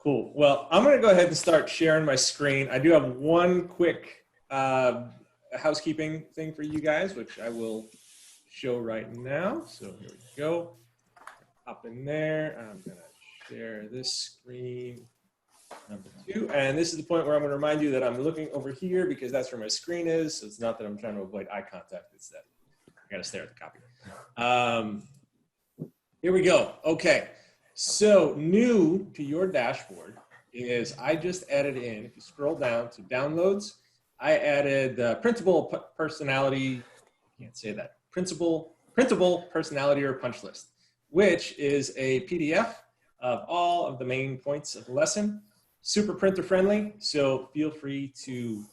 Cool. Well, I'm going to go ahead and start sharing my screen. I do have one quick housekeeping thing for you guys, which I will show right now. So here we go. Hop in there. I'm going to share this screen, number 2. And this is the point where I'm going to remind you that I'm looking over here because that's where my screen is. So it's not that I'm trying to avoid eye contact. It's that I got to stare at the copy. Here we go. Okay. So new to your dashboard is I just added in, if you scroll down to downloads, I added the printable personality, I can't say that, printable personality or punch list, which is a PDF of all of the main points of the lesson. Super printer friendly, so feel free to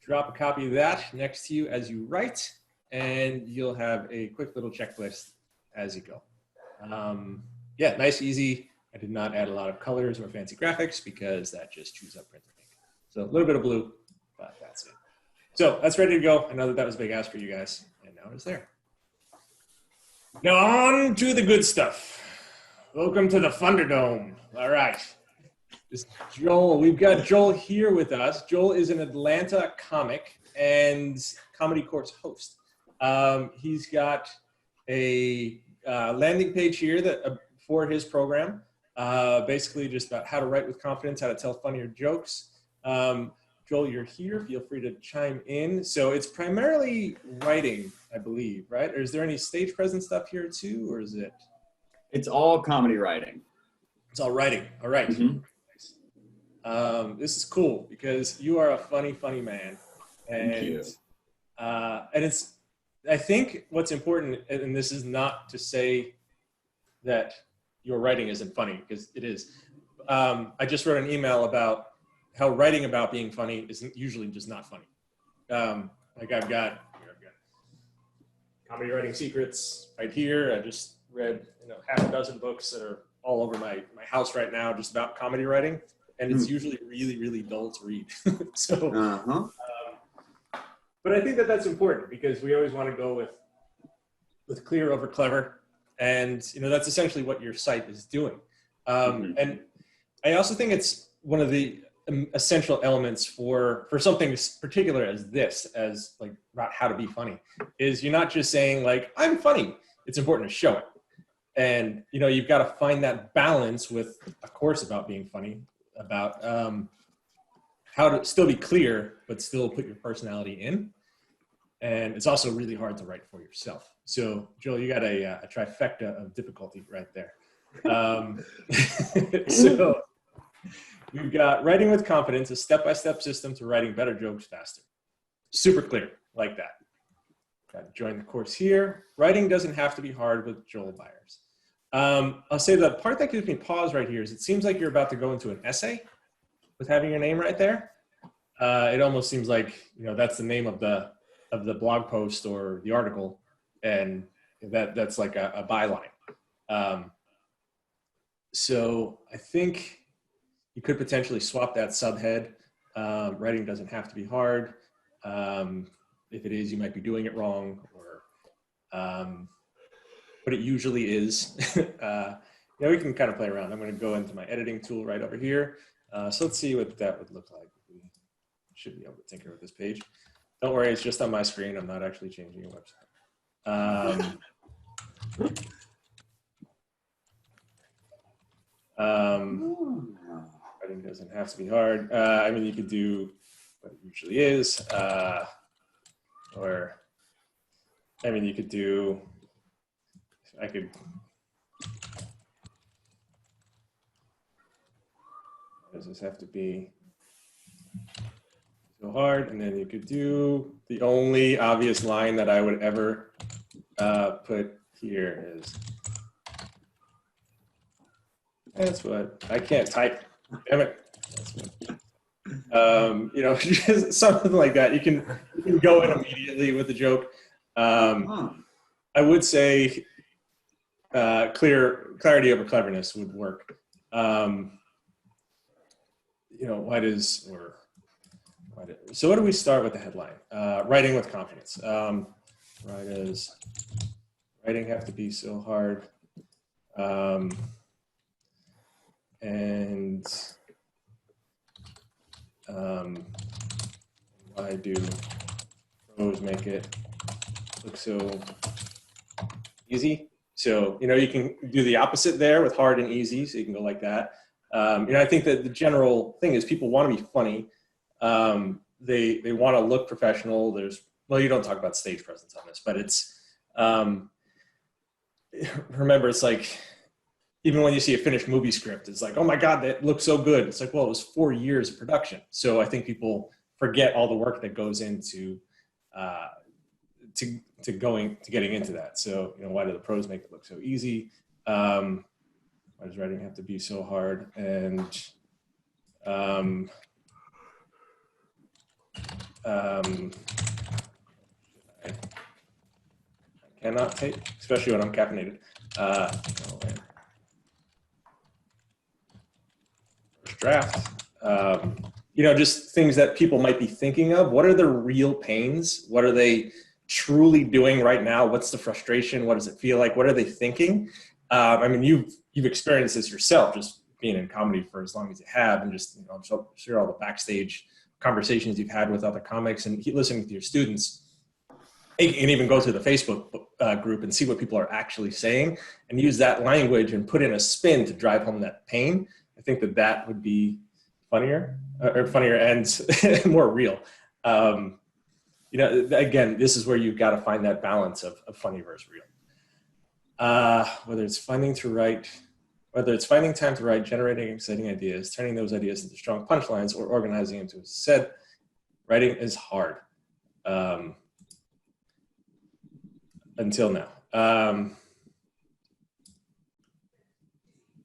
drop a copy of that next to you as you write, and you'll have a quick little checklist as you go. Yeah, nice, easy. I did not add a lot of colors or fancy graphics because that just chews up printer ink. So a little bit of blue, but that's it. So that's ready to go. I know that was a big ask for you guys, and now it's there. Now on to the good stuff. Welcome to the Thunderdome. All right. This is Joel. We've got Joel here with us. Joel is an Atlanta comic and comedy course host. He's got a landing page here that for his program, basically just about how to write with confidence, how to tell funnier jokes. Joel, you're here. Feel free to chime in. So it's primarily writing, I believe, right? Or is there any stage presence stuff here too, or is it? It's all comedy writing. It's all writing. All right. Mm-hmm. This is cool because you are a funny, funny man. And, thank you. And it's, I think what's important, and this is not to say that your writing isn't funny, because it is. I just wrote an email about how writing about being funny isn't usually just not funny. Like I've got comedy writing secrets right here. I just read half a dozen books that are all over my house right now just about comedy writing, and it's usually really, really dull to read. So. But I think that that's important because we always want to go with clear over clever. And, that's essentially what your site is doing. And I also think it's one of the essential elements for something as particular as this, as like about how to be funny, is you're not just saying like, I'm funny. It's important to show it. And, you've got to find that balance with a course about being funny, about how to still be clear, but still put your personality in. And it's also really hard to write for yourself. So, Joel, you got a trifecta of difficulty right there. So we've got writing with confidence, a step-by-step system to writing better jokes faster. Super clear, like that. Got to join the course here. Writing doesn't have to be hard with Joel Byers. I'll say the part that gives me pause right here is it seems like you're about to go into an essay with having your name right there. It almost seems like, that's the name of the blog post or the article, and that's like a byline. So I think you could potentially swap that subhead. Writing doesn't have to be hard. If it is, you might be doing it wrong, or but it usually is. We can kind of play around. I'm going to go into my editing tool right over here. So let's see what that would look like. We should be able to tinker with this page. Don't worry, it's just on my screen. I'm not actually changing your website. Writing doesn't have to be hard. You could do what it usually is, or you could do. Does this have to be so hard? And then you could do the only obvious line that I would ever put here is, that's what, I can't type, damn it. Just something like that. You can go in immediately with the joke. I would say clarity over cleverness would work. So what do we start with the headline? Writing with confidence. Why does writing have to be so hard? And Why do pros make it look so easy? So, you can do the opposite there with hard and easy. So you can go like that. I think that the general thing is people want to be funny. They want to look professional. You don't talk about stage presence on this, but it's, remember, it's like, even when you see a finished movie script, it's like, oh my God, that looks so good. It's like, well, it was 4 years of production. So I think people forget all the work that goes into getting into that. So, why do the pros make it look so easy? Why does writing have to be so hard? And I cannot take, especially when I'm caffeinated. First draft. Just things that people might be thinking of. What are their real pains? What are they truly doing right now? What's the frustration? What does it feel like? What are they thinking? You've experienced this yourself, just being in comedy for as long as you have, and just, I'm sure all the backstage conversations you've had with other comics and listening to your students. You can even go to the Facebook group and see what people are actually saying and use that language and put in a spin to drive home that pain. I think that would be funnier and more real. Again, this is where you've got to find that balance of funny versus real. Whether it's finding time to write, generating exciting ideas, turning those ideas into strong punchlines, or organizing them to a set, writing is hard. Until now.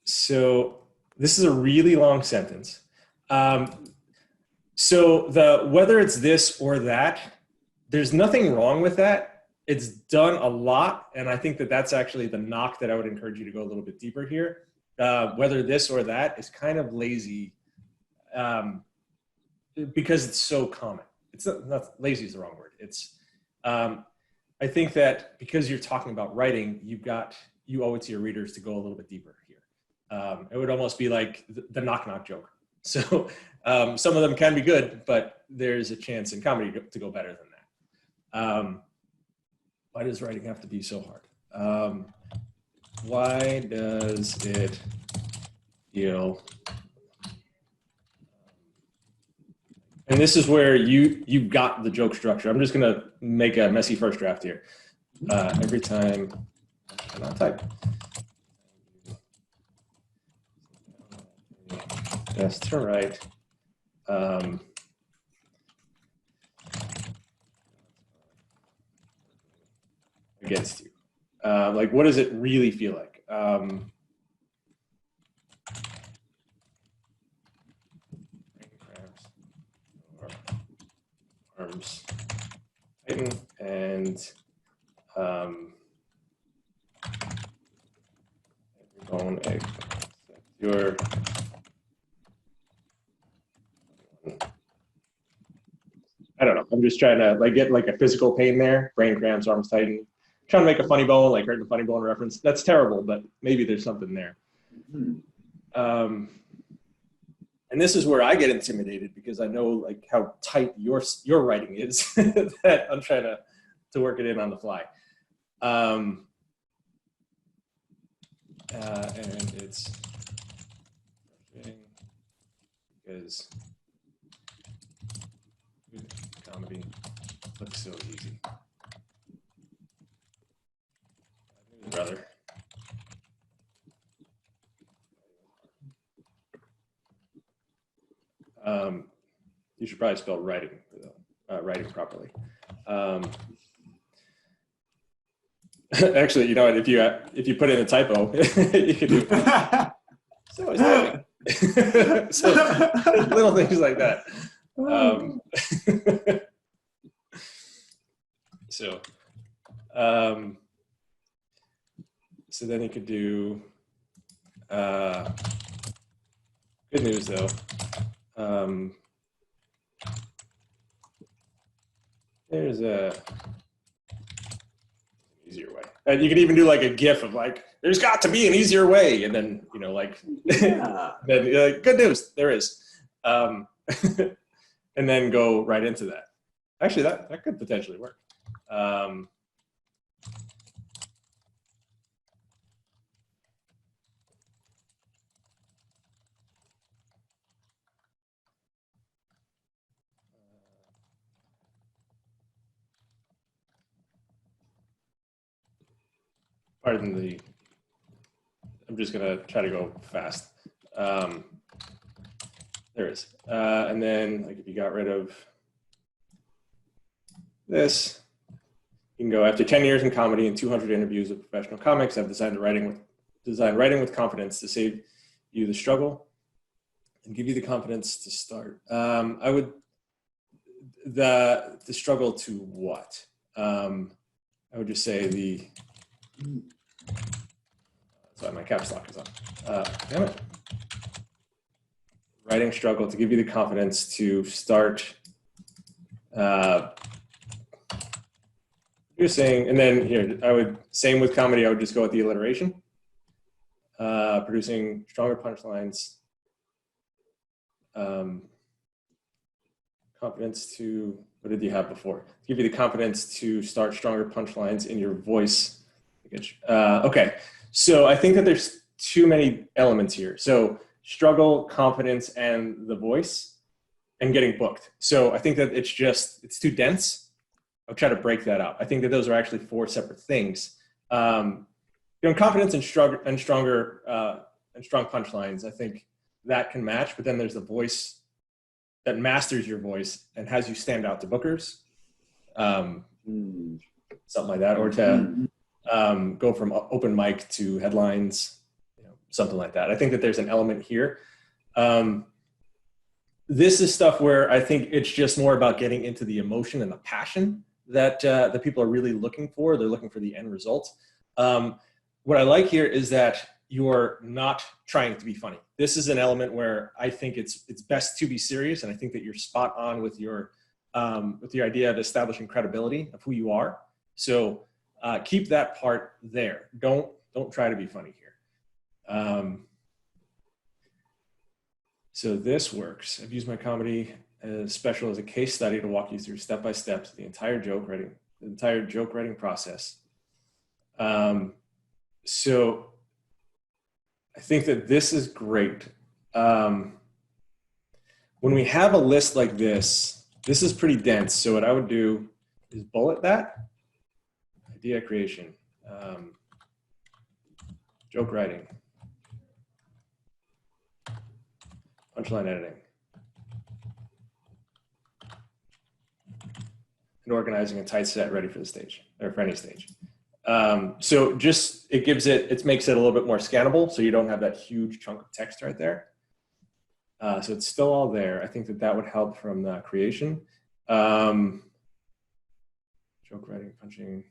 So this is a really long sentence. So whether it's this or that, there's nothing wrong with that. It's done a lot. And I think that's actually the knock that I would encourage you to go a little bit deeper here. Whether this or that is kind of lazy because it's so common. It's not lazy is the wrong word. It's, I think that because you're talking about writing, you owe it to your readers to go a little bit deeper here. It would almost be like the knock-knock joke. So some of them can be good, but there's a chance in comedy to go better than that. Why does writing have to be so hard? Why does it feel? And this is where you got the joke structure. I'm just gonna make a messy first draft here. Every time I cannot type. Yes, to write. Against you. Like, what does it really feel like? Arms tighten and bone egg. Your I don't know. I'm just trying to get a physical pain there. Brain cramps, arms tighten. Trying to make a funny bone, like write a funny bone reference. That's terrible, but maybe there's something there. And this is where I get intimidated because I know how tight your writing is that I'm trying to work it in on the fly. And it's because comedy looks so easy. Brother. You should probably spell writing properly. Actually, you know what? If you put in a typo, you could do. So is writing. So little things like that. So then you could do, good news though. There's a easier way. And you could even do a GIF of there's got to be an easier way. And then, yeah. then good news, there is. and then go right into that. Actually, that could potentially work. Pardon the, I'm just gonna try to go fast. There it is. And then like if you got rid of this, you can go after 10 years in comedy and 200 interviews with professional comics. I've designed writing with confidence to save you the struggle and give you the confidence to start. I would, the struggle to what? I would just say sorry, my caps lock is on. Damn it. Writing struggle to give you the confidence to start producing, and then here, same with comedy, I would just go with the alliteration. Producing stronger punchlines. Confidence to, what did you have before? Give you the confidence to start stronger punchlines in your voice. Okay, so I think that there's too many elements here. So struggle, confidence, and the voice, and getting booked. So I think that it's too dense. I'll try to break that up. I think that those are actually 4 separate things. Confidence and strong punchlines, I think that can match, but then there's the voice that masters your voice and has you stand out to bookers. Something like that, or to go from open mic to headlines, something like that. I think that there's an element here. This is stuff where I think it's just more about getting into the emotion and the passion that the people are really looking for. They're looking for the end result. What I like here is that you're not trying to be funny. This is an element where I think it's best to be serious, and I think that you're spot on with your idea of establishing credibility of who you are. So keep that part there. Don't try to be funny here. So this works. I've used my comedy special as a case study to walk you through step by step the entire joke writing process. So I think that this is great. When we have a list like this is pretty dense. So what I would do is bullet that. Idea creation, joke writing, punchline editing, and organizing a tight set ready for the stage, or for any stage. So just, it makes it a little bit more scannable, so you don't have that huge chunk of text right there. So it's still all there. I think that would help from the creation. Joke writing, punching.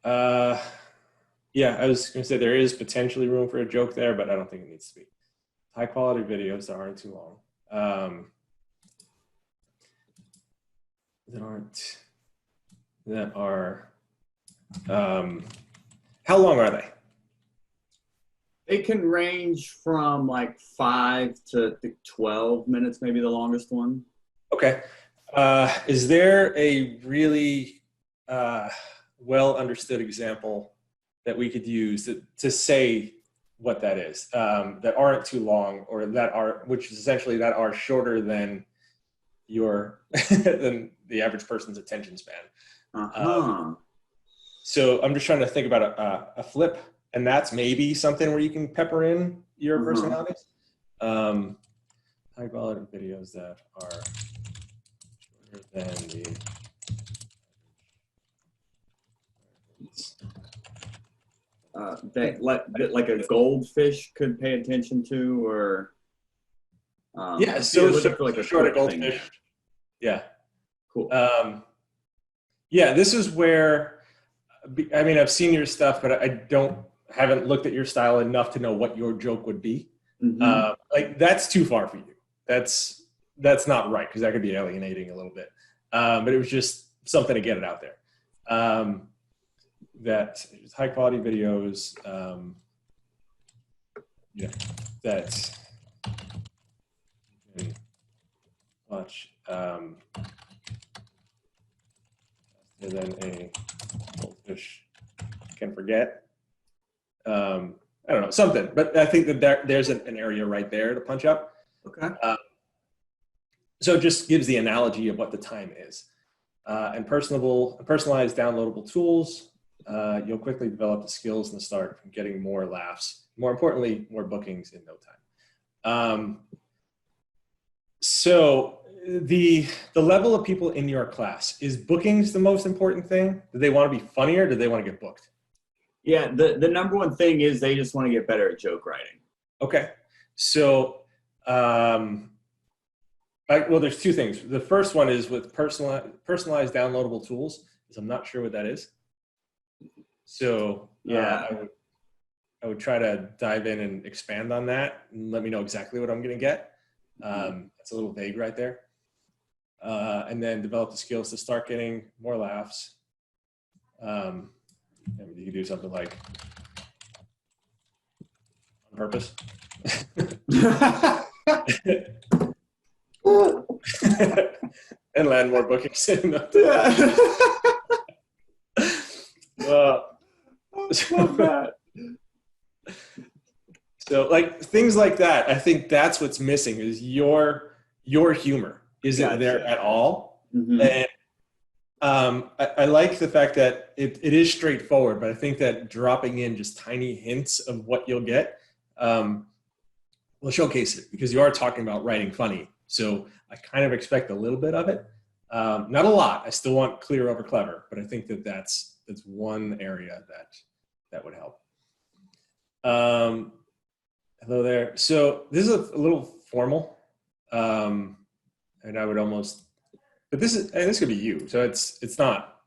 Yeah, I was going to say there is potentially room for a joke there, but I don't think it needs to be. High quality videos that aren't too long. How long are they? They can range from like 5 to 12 minutes, maybe the longest one. Okay. Is there a really well understood example that we could use to say what that is, that aren't too long, or which is essentially that are shorter than than the average person's attention span? So I'm just trying to think about a flip, and that's maybe something where you can pepper in your personalities. High quality videos that are shorter than the that like a goldfish could pay attention to, or yeah, so for like a short goldfish. thing. Yeah, cool. Yeah, this is where, I mean, I've seen your stuff, but I haven't looked at your style enough to know what your joke would be. Like that's too far for you. That's not right, because that could be alienating a little bit. But it was just something to get it out there. That high quality videos, that much than a goldfish can forget. I don't know, something, but I think that there's an area right there to punch up. Okay. So it just gives the analogy of what the time is. And personalized downloadable tools, you'll quickly develop the skills and the start from getting more laughs. More importantly, more bookings in no time. So the level of people in your class, is bookings the most important thing? Do they want to be funnier? Or do they want to get booked? Yeah, the number one thing is they just want to get better at joke writing. Okay. So, well, there's two things. The first one is with personalized downloadable tools, is I'm not sure what that is. So Yeah. I would try to dive in and expand on that and let me know exactly what I'm going to get. It's a little vague right there. And then develop the skills to start getting more laughs. Maybe you could do something like on purpose. And land more bookings. Love that. So like things like that, I think that's what's missing is your humor isn't there at all. Mm-hmm. And I like the fact that it is straightforward, but I think that dropping in just tiny hints of what you'll get will showcase it, because you are talking about writing funny. So I kind of expect a little bit of it. Not a lot. I still want clear over clever, but I think that that's one area that would help. Hello there. So this is a little formal, and I would almost, but this could be you. So it's not,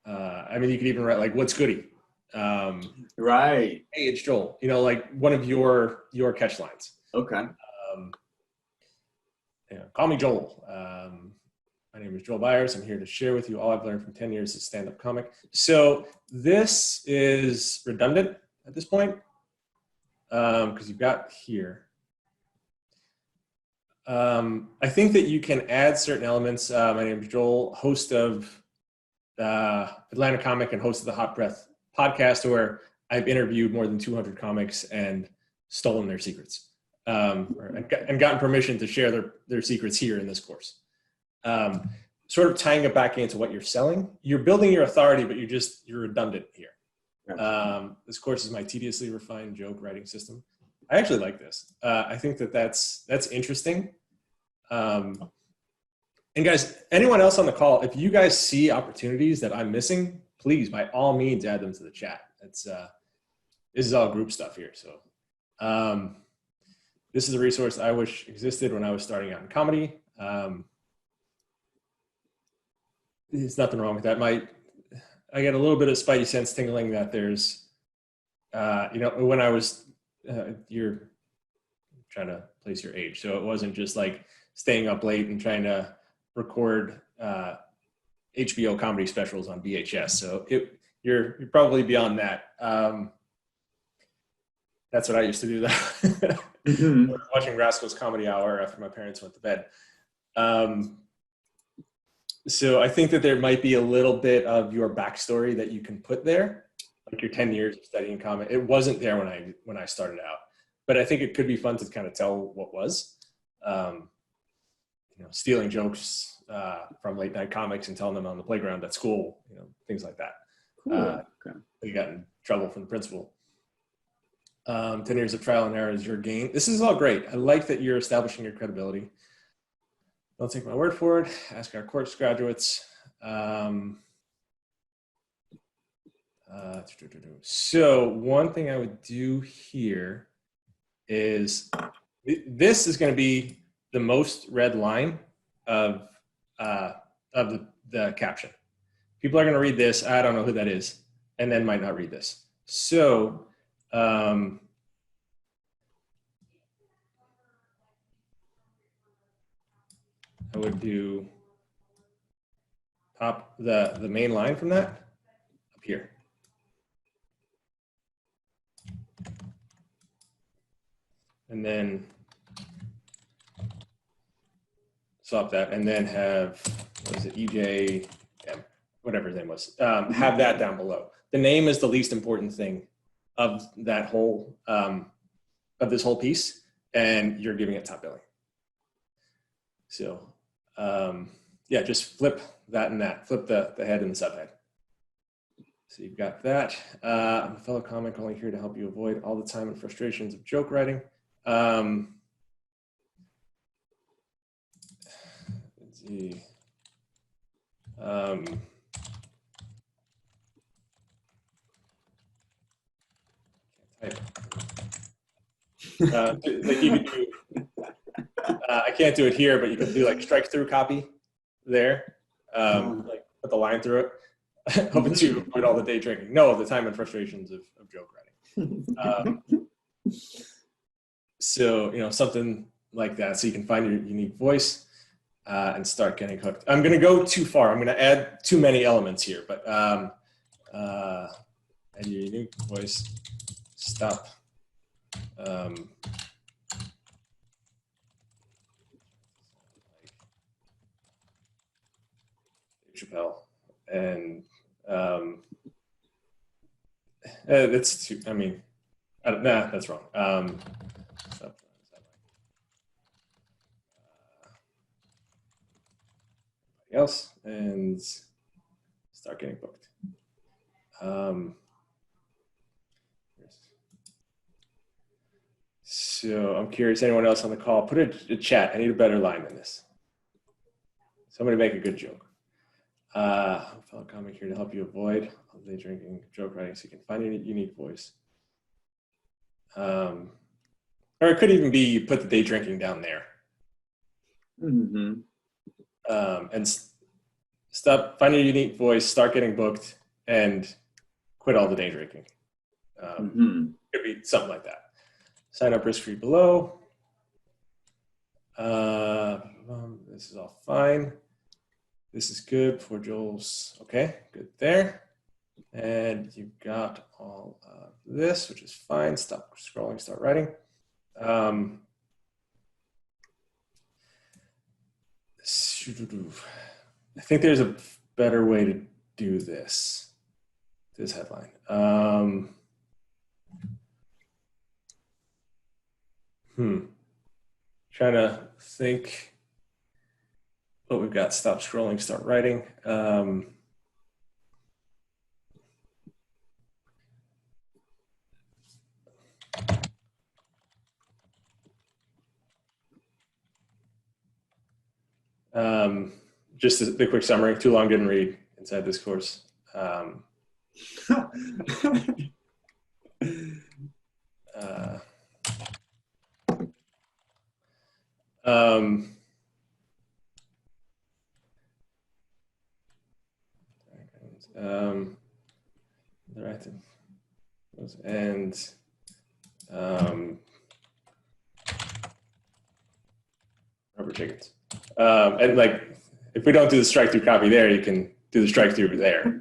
I mean, you could even write like, "What's goody?" Right. Hey, it's Joel. Like one of your catch lines. Okay. Call me Joel. My name is Joel Byers. I'm here to share with you all I've learned from 10 years as stand-up comic. So this is redundant at this point, because you've got here. I think that you can add certain elements. My name is Joel, host of Atlanta Comic and host of the Hot Breath podcast, where I've interviewed more than 200 comics and stolen their secrets, and gotten permission to share their secrets here in this course. Sort of tying it back into what you're selling. You're building your authority, but you're redundant here. This course is my tediously refined joke writing system. I actually like this. I think that's interesting. And guys, anyone else on the call, if you guys see opportunities that I'm missing, please, by all means, add them to the chat. This is all group stuff here. So this is a resource I wish existed when I was starting out in comedy. There's nothing wrong with that. I get a little bit of spidey sense tingling that there's, when I was, you're trying to place your age. So it wasn't just like staying up late and trying to record HBO comedy specials on VHS. So you're probably beyond that. That's what I used to do. That Mm-hmm. watching Rascals Comedy Hour after my parents went to bed. So I think that there might be a little bit of your backstory that you can put there, like your 10 years of studying comedy. It wasn't there when I started out, but I think it could be fun to kind of tell what was. Stealing jokes from late night comics and telling them on the playground at school, things like that. Cool. Okay. You got in trouble from the principal. 10 years of trial and error is your gain. This is all great. I like that you're establishing your credibility. Don't take my word for it. Ask our course graduates. So one thing I would do here is, this is going to be the most read line of the caption. People are going to read this. I don't know who that is, and then might not read this. So I would do top the main line from that up here. And then swap that, and then have, what is it, EJ, yeah, whatever his name was, have that down below. The name is the least important thing of that whole, of this whole piece, and you're giving it top billing. So yeah, just flip that and that, flip the head and the subhead. So you've got that. I'm a fellow comic only here to help you avoid all the time and frustrations of joke writing. Let's see. Like you could do, I can't do it here, but you could do like strike through copy there, like put the line through it, hoping to avoid all the day drinking. No, the time and frustrations of joke writing. So, you know, something like that. So you can find your unique voice and start getting hooked. I'm going to go too far. I'm going to add too many elements here, but add your unique voice, stop. Chappelle, and that's too, I mean, nah, that's wrong. Else and start getting booked. So I'm curious, anyone else on the call, put a chat. I need a better line than this. Somebody make a good joke. Fellow comic here to help you avoid all day drinking, joke writing, so you can find your unique voice. Or it could even be you put the day drinking down there. Mm-hmm. And stop, find your unique voice, start getting booked, and quit all the day drinking. Could be something like that. Sign up risk-free below. This is all fine. This is good for Joel's. Okay, good there. And you've got all of this, which is fine. Stop scrolling, start writing. I think there's a better way to do this headline. Trying to think what we've got. Stop scrolling, start writing. Just the quick summary, too long, didn't read inside this course. And rubber chickens. And like, if we don't do the strike through copy there, you can do the strike through there.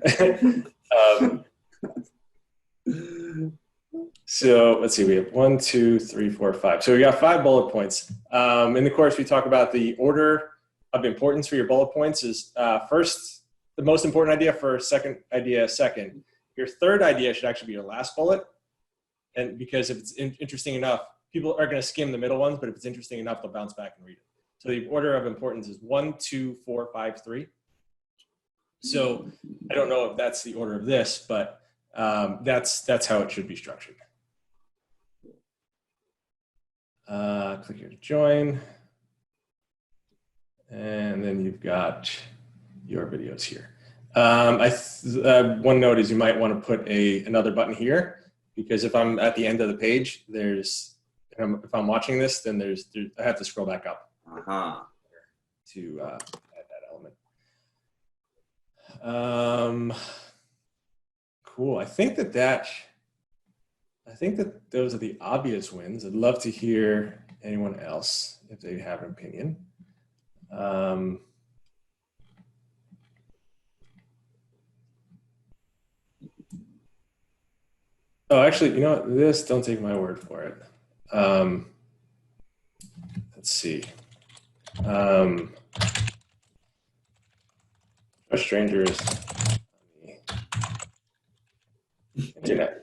So let's see, we have 1, 2, 3, 4, 5. So we got 5 bullet points. In the course, we talk about the order of importance for your bullet points is first, the most important idea first, second idea second. Your third idea should actually be your last bullet. And because if it's interesting enough, people are going to skim the middle ones, but if it's interesting enough, they'll bounce back and read it. So the order of importance is 1, 2, 4, 5, 3. So I don't know if that's the order of this, but that's how it should be structured. Click here to join. And then you've got your videos here. One note is you might want to put another button here, because if I'm at the end of the page, if I'm watching this, then I have to scroll back up to add that element. Cool. I think that those are the obvious wins. I'd love to hear anyone else if they have an opinion. Oh, actually, you know what? Don't take my word for it. Let's see. Trust strangers on the internet.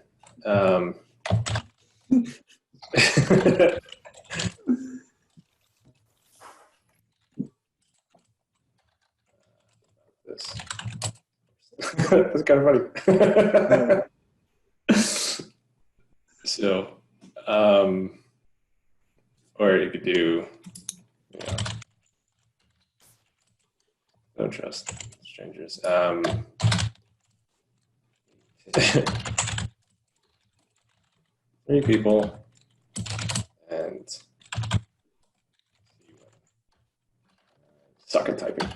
This. That's kind of funny. So, or you could do, don't trust strangers. 3 people and suck at typing.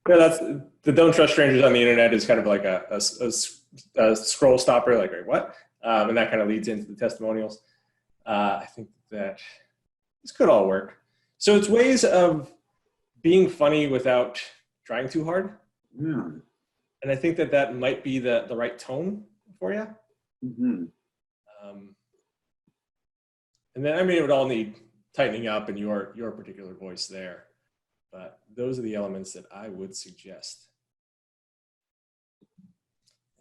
Yeah, that's the don't trust strangers on the internet is kind of like a scroll stopper, like, wait, what? And that kind of leads into the testimonials. I think that this could all work. So it's ways of being funny without trying too hard. Yeah. And I think that that might be the right tone for you. Mm-hmm. And then, I mean, it would all need tightening up and your particular voice there. But those are the elements that I would suggest.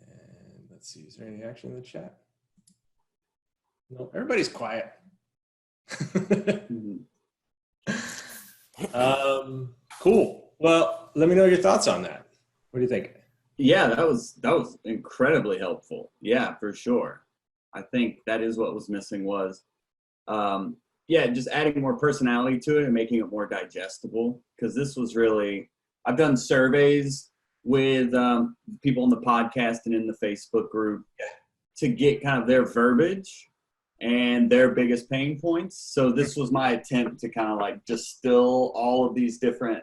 And let's see, is there any action in the chat? No, everybody's quiet. Cool. Well, let me know your thoughts on that. What do you think? Yeah, that was incredibly helpful. Yeah, for sure. I think that is what was missing was, yeah, just adding more personality to it and making it more digestible. Because this was really, I've done surveys with people on the podcast and in the Facebook group to get kind of their verbiage and their biggest pain points. So this was my attempt to kind of like distill all of these different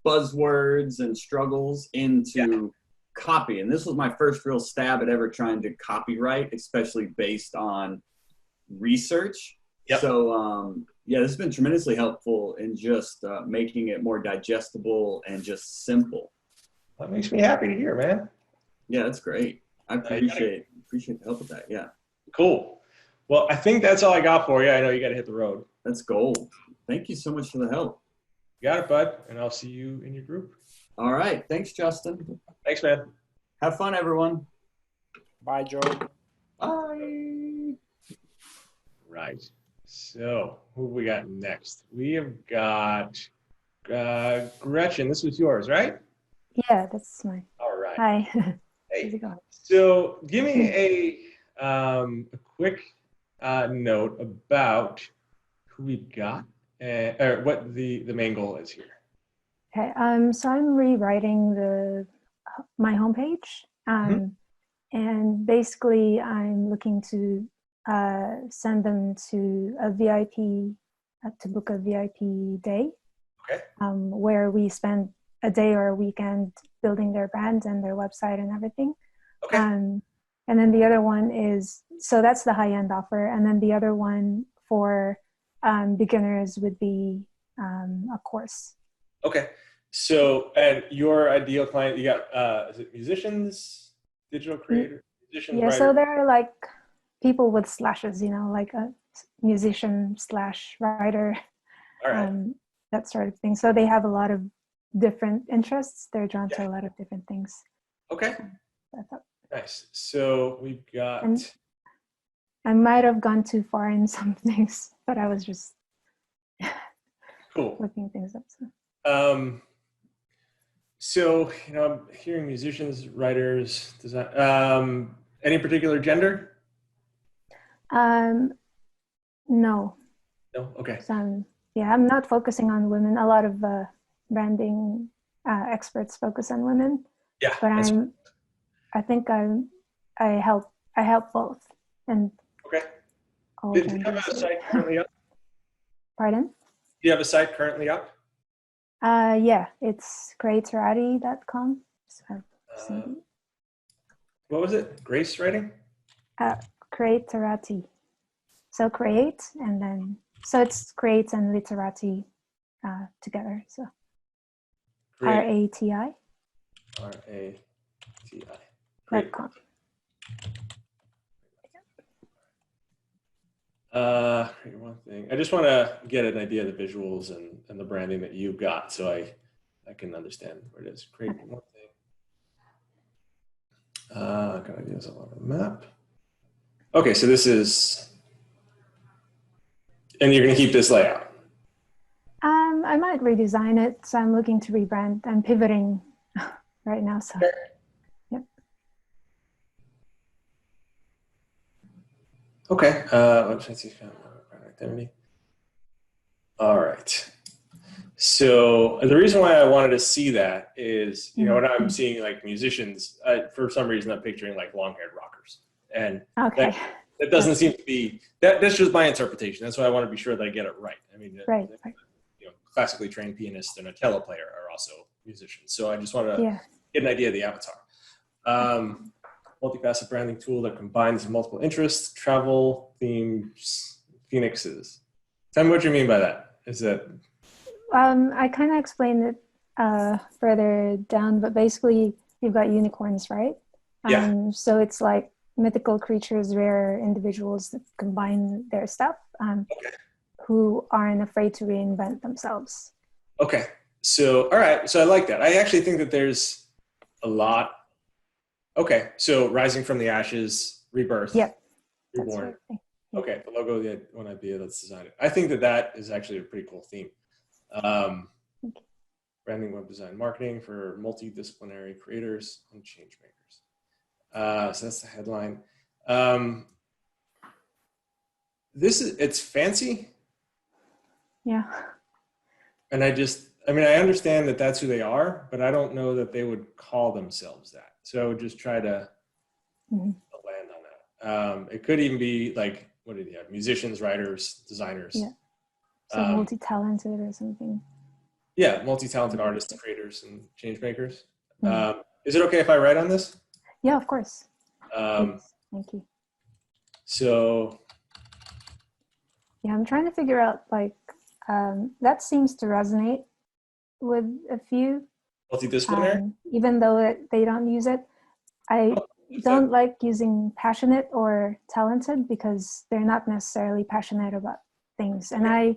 buzzwords and struggles into copy. And this was my first real stab at ever trying to copyright, especially based on research. Yep. So yeah, this has been tremendously helpful in just making it more digestible and just simple. That makes me happy to hear, man. Yeah, that's great. I appreciate the help with that. Yeah. Cool. Well, I think that's all I got for you. I know you got to hit the road. That's gold. Thank you so much for the help. You got it, bud. And I'll see you in your group. All right. Thanks, Justin. Thanks, man. Have fun, everyone. Bye, Joe. Bye. Right. So who have we got next? We have got Gretchen. This was yours, right? Yeah, that's mine. All right. Hi. Hey. How's it going? So give me a quick note about who we've got or what the main goal is here. Okay. So I'm rewriting my homepage, and basically I'm looking to send them to a VIP to book a VIP day, okay, where we spend a day or a weekend building their brand and their website and everything. Okay. And then the other one is, so that's the high-end offer. And then the other one for beginners would be a course. Okay. So, and your ideal client, you got, is it musicians, digital creators, musicians, yeah, writers? so they're like people with slashes, you know, like a musician / writer, all right, that sort of thing. So they have a lot of different interests. They're drawn to a lot of different things. Okay. I thought, Nice. So we've got. and I might have gone too far in some things, but I was just cool. looking things up. So, you know, I'm hearing musicians, writers, design. Any particular gender? No. No. Okay. So yeah, I'm not focusing on women. A lot of branding experts focus on women. Yeah. But I think I help both. And okay. all Do you have a site currently up? Pardon? Do you have a site currently up? Yeah, it's creatorati.com. What was it? Grace writing? Creatorati. So create and then, so it's create and literati together. So Great. RATI. RATI. TI. Great. .com. One thing. I just want to get an idea of the visuals and the branding that you've got, so I can understand where it is. Create one thing. Got ideas all over the map. Okay, so this is, and you're going to keep this layout. I might redesign it, so I'm looking to rebrand. I'm pivoting right now, so. Yep. Okay. Websites, activity. All right. So the reason why I wanted to see that is, you know, when I'm seeing like musicians, for some reason I'm picturing like long-haired rockers, and Okay. that doesn't seem to be that's just my interpretation. That's why I want to be sure that I get it right. I mean, Right. You know, classically trained pianists and a cello player are also musicians. So I just want to get an idea of the avatar. Multifaceted branding tool that combines multiple interests, travel, themes, phoenixes. Tell me what you mean by that. Is that? I kind of explained it further down, but basically you've got unicorns, right? Yeah. So it's like mythical creatures, rare individuals that combine their stuff, who aren't afraid to reinvent themselves. Okay. So, all right. So I like that. I actually think that there's a lot. Okay. So rising from the ashes, rebirth, Yep. reborn. Okay. The logo, the one idea, let's design it. I think that that is actually a pretty cool theme. Branding, web design, marketing for multidisciplinary creators and change makers. So that's the headline. It's fancy. Yeah. And I mean, I understand that that's who they are, but I don't know that they would call themselves that. So I would just try to land on that. It could even be like, what did you have? Musicians, writers, designers. Yeah. So multi-talented or something. Yeah, multi-talented artists, creators, and change makers. Is it okay if I write on this? Yeah, of course. Thank you. So. Yeah, I'm trying to figure out, like, that seems to resonate with a few. Multidisciplinary? Even though they don't use it. I don't like using passionate or talented because they're not necessarily passionate about things. And I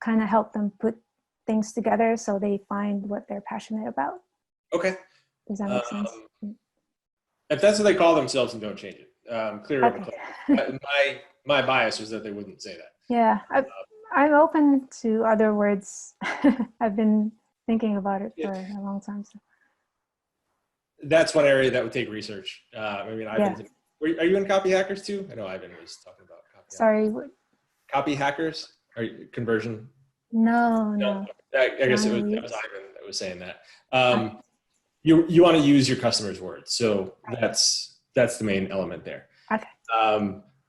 kind of help them put things together so they find what they're passionate about. Okay. Does that make sense? If that's what they call themselves, and don't change it. Clear over clear. My bias is that they wouldn't say that. Yeah, I'm open to other words. I've been thinking about it for a long time. So. That's one area that would take research. I mean, are you in copy hackers too? I know Ivan was talking about copy. Sorry, what? Copy hackers? Are you conversion? No. I guess that was Ivan that was saying that. You want to use your customers' words, so that's the main element there. Okay.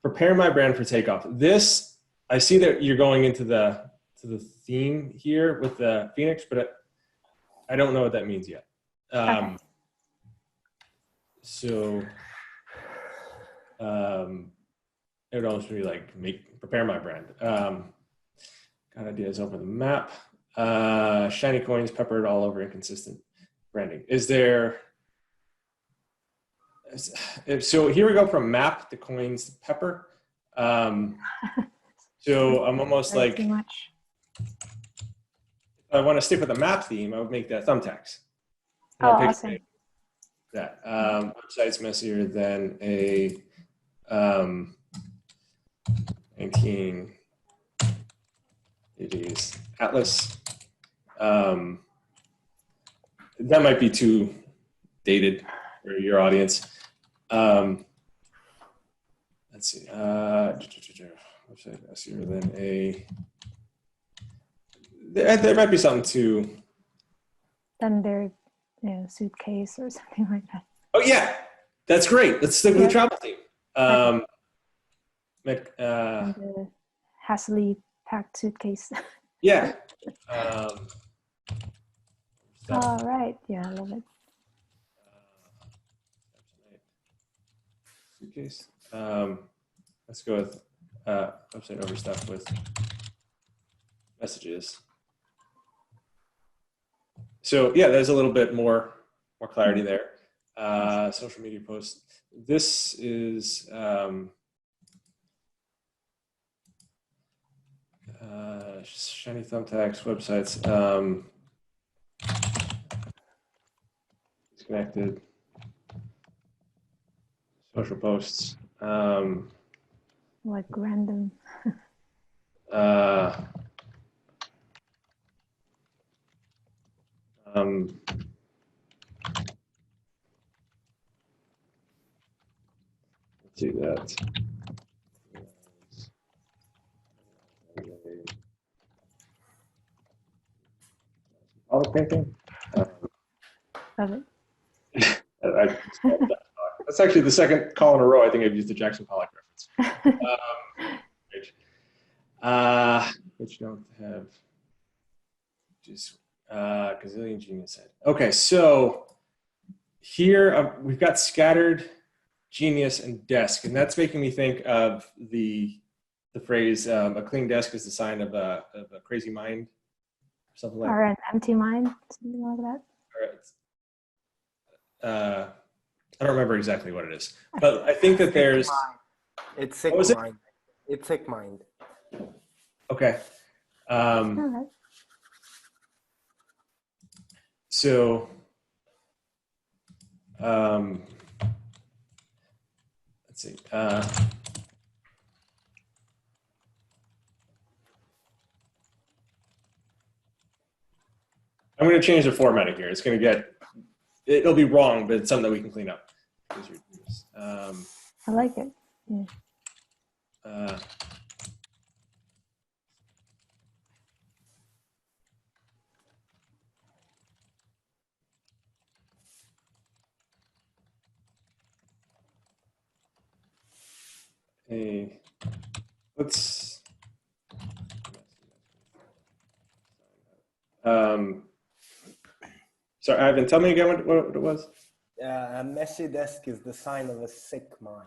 Prepare my brand for takeoff. This, I see that you're going into the theme here with the Phoenix, but I don't know what that means yet. Okay. So it would almost be like prepare my brand. Got ideas over the map. Shiny coins peppered all over inconsistent branding. So here we go from map to coins to pepper. So I'm almost like, too much. if I want to stick with the map theme, I would make that thumbtacks. Awesome. That website's messier than a 1980s atlas. That might be too dated for your audience. Let's see. Website messier than a. There might be something to. Thunder, suitcase or something like that. Oh yeah, that's great. Let's stick with the travel theme. And the hastily packed suitcase. Yeah. All right. Yeah, I love it. Suitcase. Let's go with website overstuffed with messages. So yeah, there's a little bit more clarity there. Social media posts. This is shiny thumbtacks, websites, disconnected, social posts. Like random. Let's see that. Color painting. Love it. That's actually the second call in a row I think I've used the Jackson Pollock reference. Which don't have just gazillion genius head. Okay, so here we've got scattered, genius, and desk, and that's making me think of the phrase "a clean desk is the sign of a crazy mind," or something like that. Or an empty mind, something like that. I don't remember exactly what it is, but I think that there's. It's sick mind. It's sick mind. Okay. So, let's see. I'm going to change the formatting here. It's going to get, it'll be wrong, but it's something that we can clean up. I like it. Yeah. Let's. Sorry, Ivan, tell me again what it was. A messy desk is the sign of a sick mind.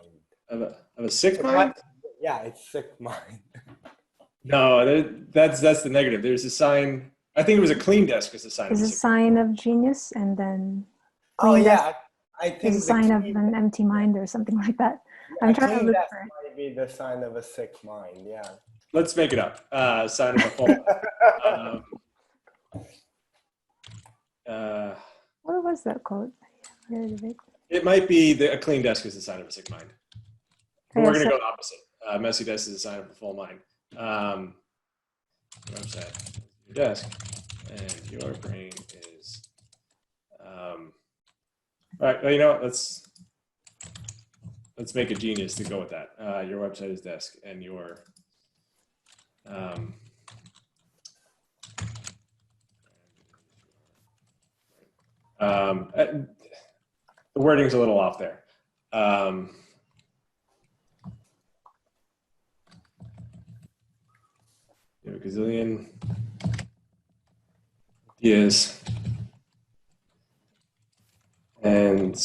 Of a sick mind? Yeah, it's sick mind. No, that's the negative. There's a sign. I think it was a clean desk is a sign. Is a sign of genius, and then Oh yeah, I think is a sign of an empty mind or something like that. I'm trying to look for it. Might be the sign of a sick mind. Yeah. Let's make it up. Sign of a full. What was that quote? It might be a clean desk is a sign of a sick mind. But we're going to go opposite. Messy desk is a sign of a full mind. Website, your desk, and your brain is. All right. Well, you know what? Let's make a genius to go with that. Your website is desk, and your. The wording's a little off there. You have a gazillion ideas, and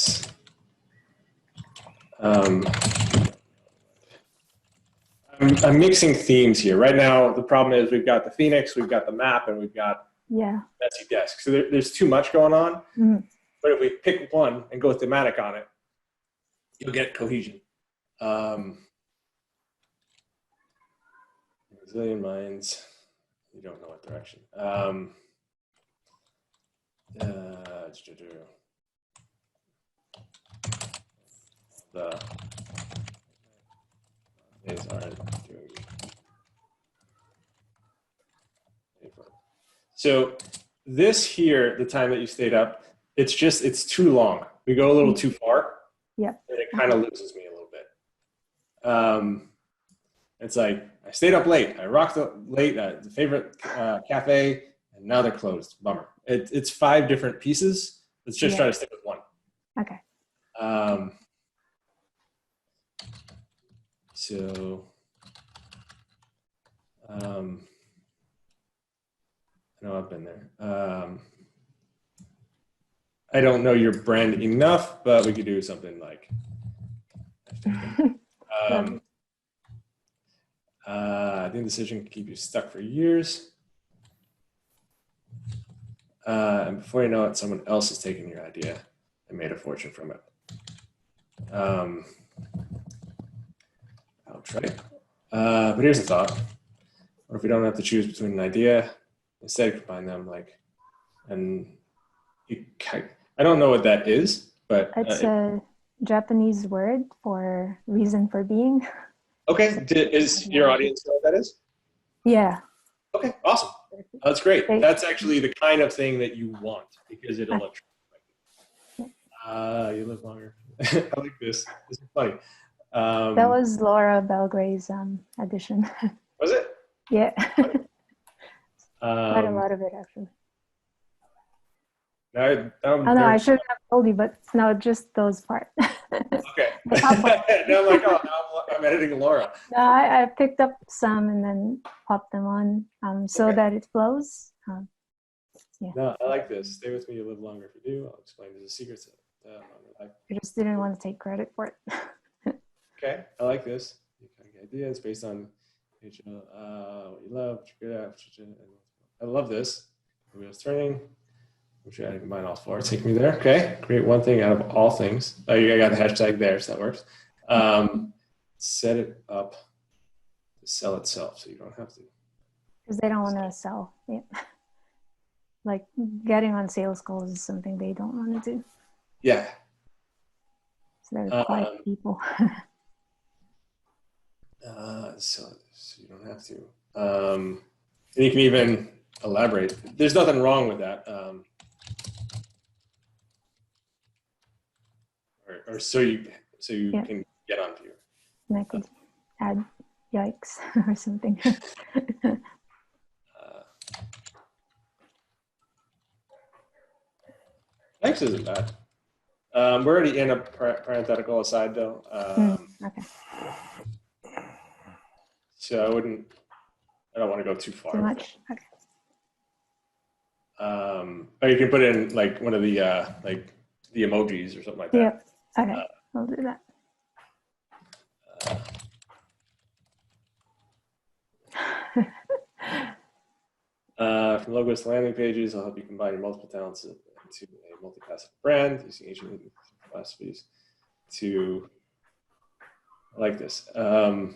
I'm mixing themes here. Right now, the problem is we've got the Phoenix, we've got the map, and we've got messy desk. So there's too much going on. Mm-hmm. But if we pick one and go thematic on it, you'll get cohesion. Gazillion minds. You don't know what direction. The days aren't doing. So this here, the time that you stayed up, it's too long. We go a little too far. Yeah. And it kind of loses me a little bit. It's like I stayed up late. I rocked late at the favorite cafe, and now they're closed. Bummer. It's 5 different pieces. Let's just try to stick with one. Okay. I know I've been there. I don't know your brand enough, but we could do something like. The indecision can keep you stuck for years. And before you know it, someone else is taking your idea and made a fortune from it. Ouch, right? But here's a thought. Or if we don't have to choose between an idea, instead combine them and I don't know what that is, but It's a Japanese word for reason for being. okay. Is your audience know what that is? Yeah. Okay, awesome. That's great. They- That's actually the kind of thing that you want because it'll attract. You live longer. I like this. This is funny. That was Laura Belgray's edition. Was it? Yeah. Quite a Um, lot of it, actually. I'm Oh, no, I shouldn't have told you, but no, just those parts. okay. The top one. Now I'm like, oh, now I'm editing Laura. No, I picked up some and then popped them on so Okay. that it flows. No, I like this. Stay with me. You live longer if you do. I'll explain. There's a secret to life. I just didn't want to take credit for it. Okay, I like this. You kind of get ideas based on what you love, what you're good at. I love this. The wheel's turning. I'm sure I can combine all four. Take me there. Okay, create one thing out of all things. Oh, I got the hashtag there, so that works. Set it up to sell itself, so you don't have to. Because they don't want to sell. Yeah. Like getting on sales calls is something they don't want to do. Yeah. So they're quiet people. So you don't have to. And you can even elaborate. There's nothing wrong with that. Or so you Yeah. can get onto you. And I could add yikes or something. Thanks isn't bad. We're already in a parenthetical aside though. Okay. So I don't want to go too far. Too much? Okay. Or you can put in like one of the like the emojis or something like that. Yeah. Okay. I'll do that. From logos to landing pages, I'll help you combine your multiple talents into a multifaceted brand using ancient philosophies to, I like this. I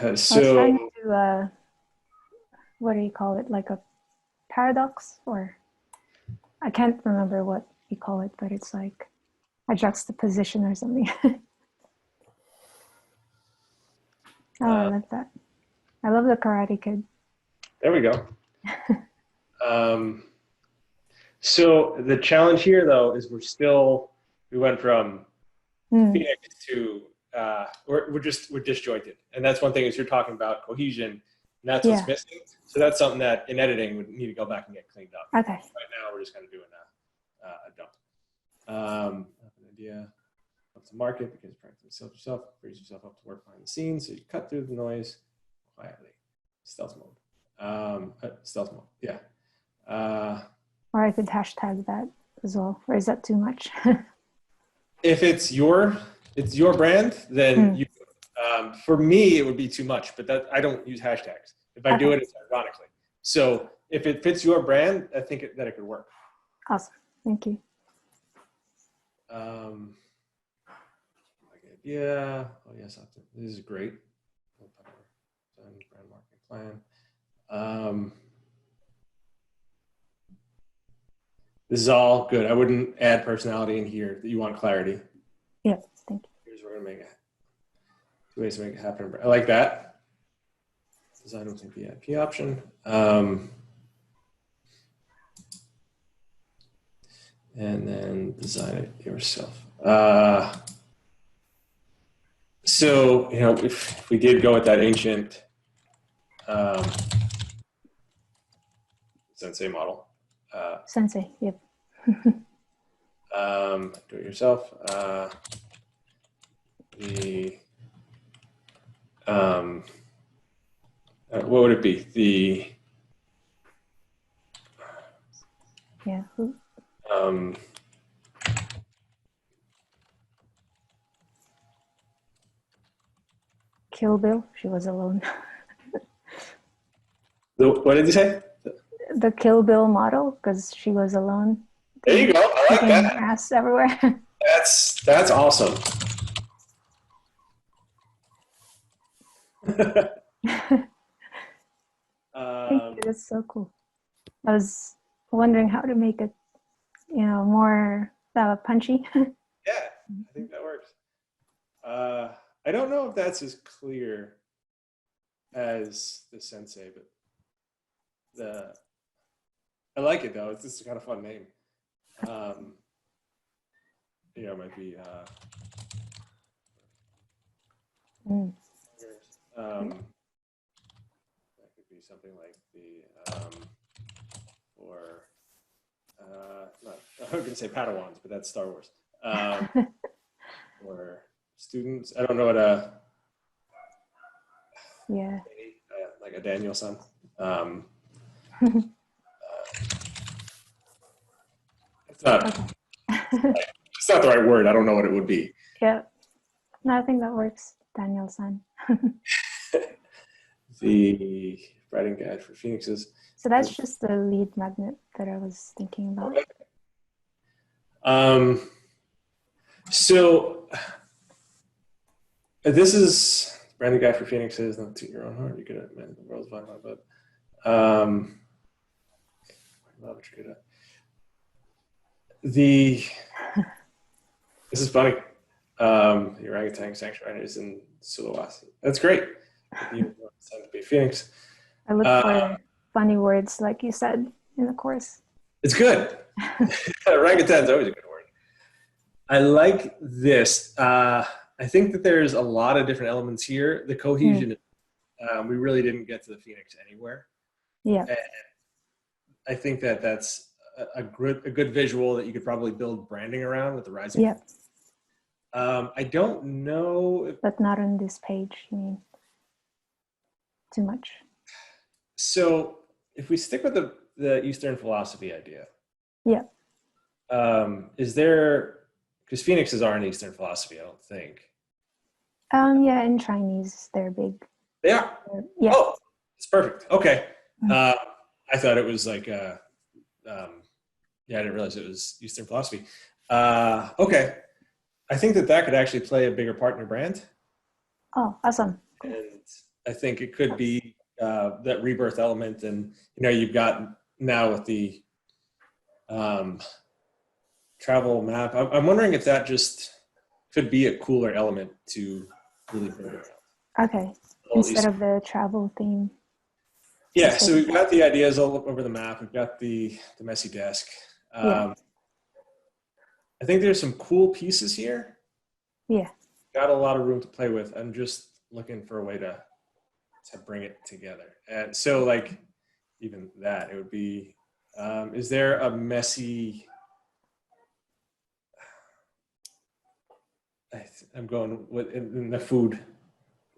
was trying to do what do you call it? Like a paradox, or I can't remember what you call it, but it's like a juxtaposition or something. Oh, I love that. I love the Karate Kid. There we go. So the challenge here, though, is we went from Phoenix to we're disjointed, and that's one thing is you're talking about cohesion, and that's what's missing. So that's something that in editing would need to go back and get cleaned up. Okay. Right now, we're just kind of doing a dump. An idea up to market because practice yourself, frees yourself up to work behind the scenes, so you cut through the noise quietly. Stealth mode. Yeah. Or I could hashtag that as well. Or is that too much? If it's your brand, then you. For me, it would be too much, but that I don't use hashtags. If I do it, it's ironically. So if it fits your brand, I think that it could work. Awesome. Thank you. Yeah. Oh yes, this is great. Brand marketing plan. This is all good. I wouldn't add personality in here. You want clarity. Yeah. Thank you. Here's what we're gonna make it. 2 ways to make it happen. I like that. Design with the VIP option. And then design it yourself. So, if we did go with that ancient sensei model. Sensei, yep. Do it yourself. What would it be? Yeah. Kill Bill. She was alone. What did you say? the Kill Bill model because she was alone. There you go. I like Kicking that. ass everywhere. That's awesome. Thank you. That's so cool. I was wondering how to make it, more punchy. Yeah, I think that works. I don't know if that's as clear as the Sensei, but I like it though. It's just a kind of fun name. It might be that could be something like I'm going to say Padawans, but that's Star Wars. Or students. I don't know what like a Daniel-san. It's not. Okay. It's not the right word. I don't know what it would be. Yeah. No, I think that works. Daniel-san. The writing guide for phoenixes. So that's just the lead magnet that I was thinking about. Okay. So this is writing guide for phoenixes. Not to your own heart. You're good at man. The world's fine, but not what you're good at. This is funny. The orangutan sanctuary is in Sulawesi. That's great. You want to be a phoenix. I look for funny words, like you said in the course. It's good. Orangutan's always a good word. I like this. I think that there's a lot of different elements here. The cohesion, we really didn't get to the phoenix anywhere. Yeah. And I think that that's a good visual that you could probably build branding around with the rising. Yeah. I don't know. But not on this page, you mean? Too much. So if we stick with the Eastern philosophy idea. Yeah. Is there, because phoenixes are an Eastern philosophy, I don't think. Yeah, in Chinese, they're big. They are? Yeah. Oh, it's perfect. Okay. I thought it was like, I didn't realize it was Eastern philosophy. Okay. I think that could actually play a bigger part in your brand. Oh, awesome. Cool. And I think it could be that rebirth element. And, you've got now with the travel map, I'm wondering if that just could be a cooler element to really build around. Okay. Instead of the travel theme. Yeah, so we've got the ideas all over the map. We've got the messy desk. I think there's some cool pieces here. Yeah. Got a lot of room to play with. I'm just looking for a way to bring it together. And so like even that, it would be, is there a messy, I'm going with in the food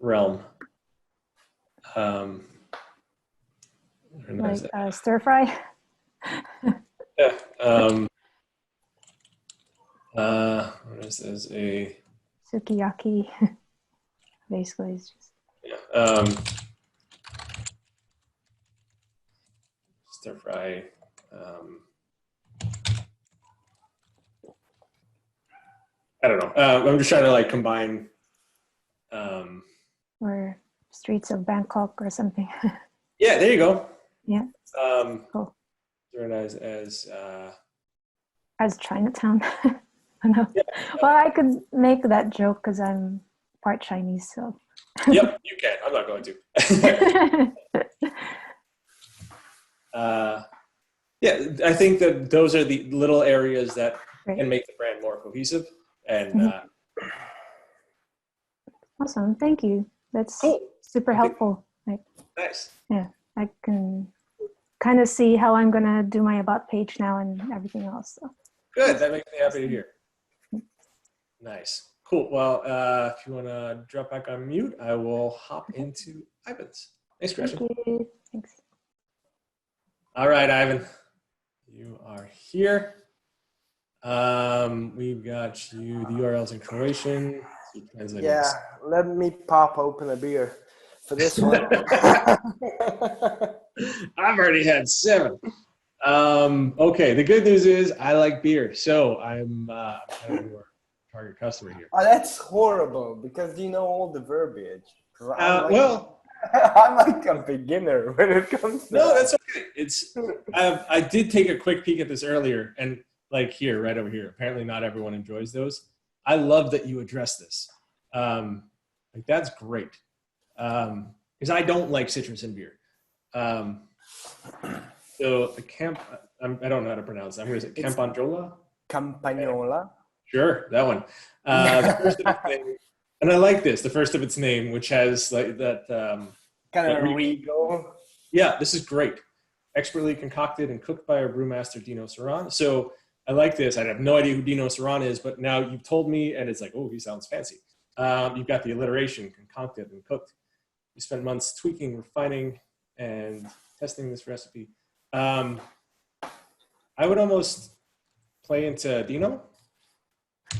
realm. Like stir fry? Yeah. What is this? A Sukiyaki. Basically, it's just. Yeah. Stir fry. I don't know. I'm just trying to like combine. Or streets of Bangkok or something. Yeah, there you go. Yeah. Cool. As Chinatown. I know. Yeah. Well, I could make that joke because I'm part Chinese, so. Yep, you can. I'm not going to. Yeah, I think that those are the little areas that can make the brand more cohesive. And awesome, thank you. That's cool. Super helpful. Nice. Yeah, I can kind of see how I'm gonna do my about page now and everything else. So. Good. That makes me happy to hear. Nice. Cool. Well, if you want to drop back on mute, I will hop into Ivan's. Thanks, Gretchen. Thank you. Thanks. All right, Ivan. You are here. We've got you, the URLs in Croatian. Yeah, let me pop open a beer. for this one. I've already had 7. Okay, the good news is I like beer, so I'm kind of your target customer here. Oh, that's horrible because you know all the verbiage. 'Cause Well, I'm like a beginner when it comes to no, that. that's okay. It's I did take a quick peek at this earlier, and like here, right over here. Apparently, not everyone enjoys those. I love that you address this. Like that's great, because I don't like citrus in beer. So the I don't know how to pronounce it. I'm going to say Campagnola. Campagnola. Sure, that one. The first of its name, and I like this. The first of its name, which has like that. Kind that of regal. Yeah, this is great. Expertly concocted and cooked by our brewmaster Dino Saran. So I like this. I have no idea who Dino Saran is, but now you've told me, and it's like, oh, he sounds fancy. You've got the alliteration, concocted and cooked. You spent months tweaking, refining, and testing this recipe. I would almost play into Dino.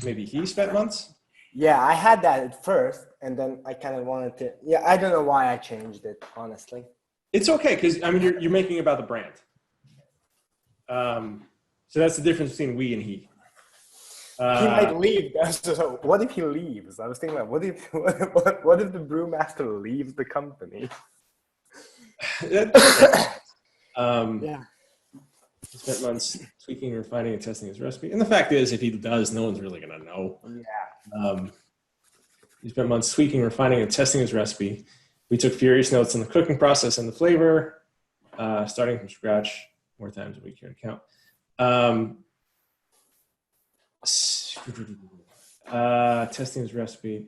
Maybe he spent months. Yeah, I had that at first, and then I kind of wanted to. Yeah, I don't know why I changed it, honestly. It's okay because I mean you're making it about the brand. So that's the difference between we and he. He might leave. So what if he leaves? I was thinking, like, what if the brewmaster leaves the company? Yeah. He spent months tweaking, refining, and testing his recipe. And the fact is, if he does, no one's really going to know. Yeah. He spent months tweaking, refining, and testing his recipe. We took furious notes on the cooking process and the flavor, starting from scratch more times than we care to count. Testing his recipe.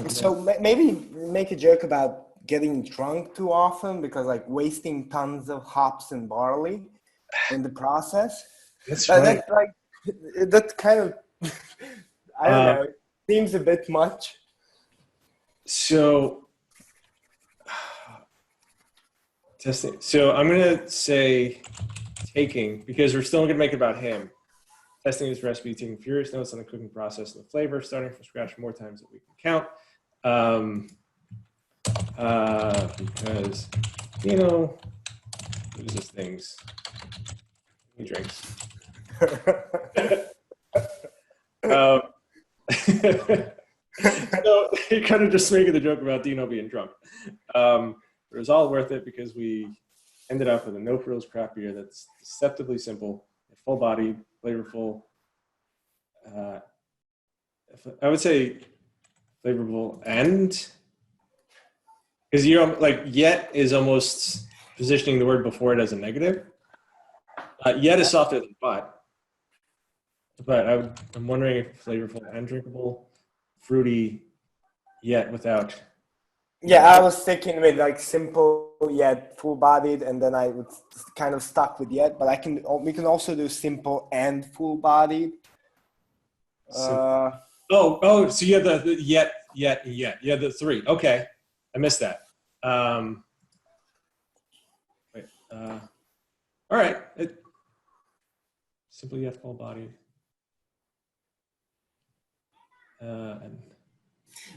So maybe make a joke about getting drunk too often because like wasting tons of hops and barley in the process. That's right. That's like that kind of I don't know. It seems a bit much. So testing. So I'm gonna say taking because we're still gonna make it about him. Testing his recipe, taking furious notes on the cooking process and the flavor, starting from scratch more times than we can count. Because loses things. He drinks. So you're kind of just making the joke about Dino being drunk. It was all worth it because we ended up with a no-frills craft beer that's deceptively simple, full-bodied, flavorful. I would say flavorful and because like yet is almost positioning the word before it as a negative. Yet is softer than but I'm wondering if flavorful and drinkable, fruity, yet without. Yeah, I was thinking with like simple yet full-bodied, and then I would kind of stuck with yet. But we can also do simple and full-bodied. So you have the yet. You have the 3. Okay, I missed that. Wait. All right. Simply yet full-bodied. And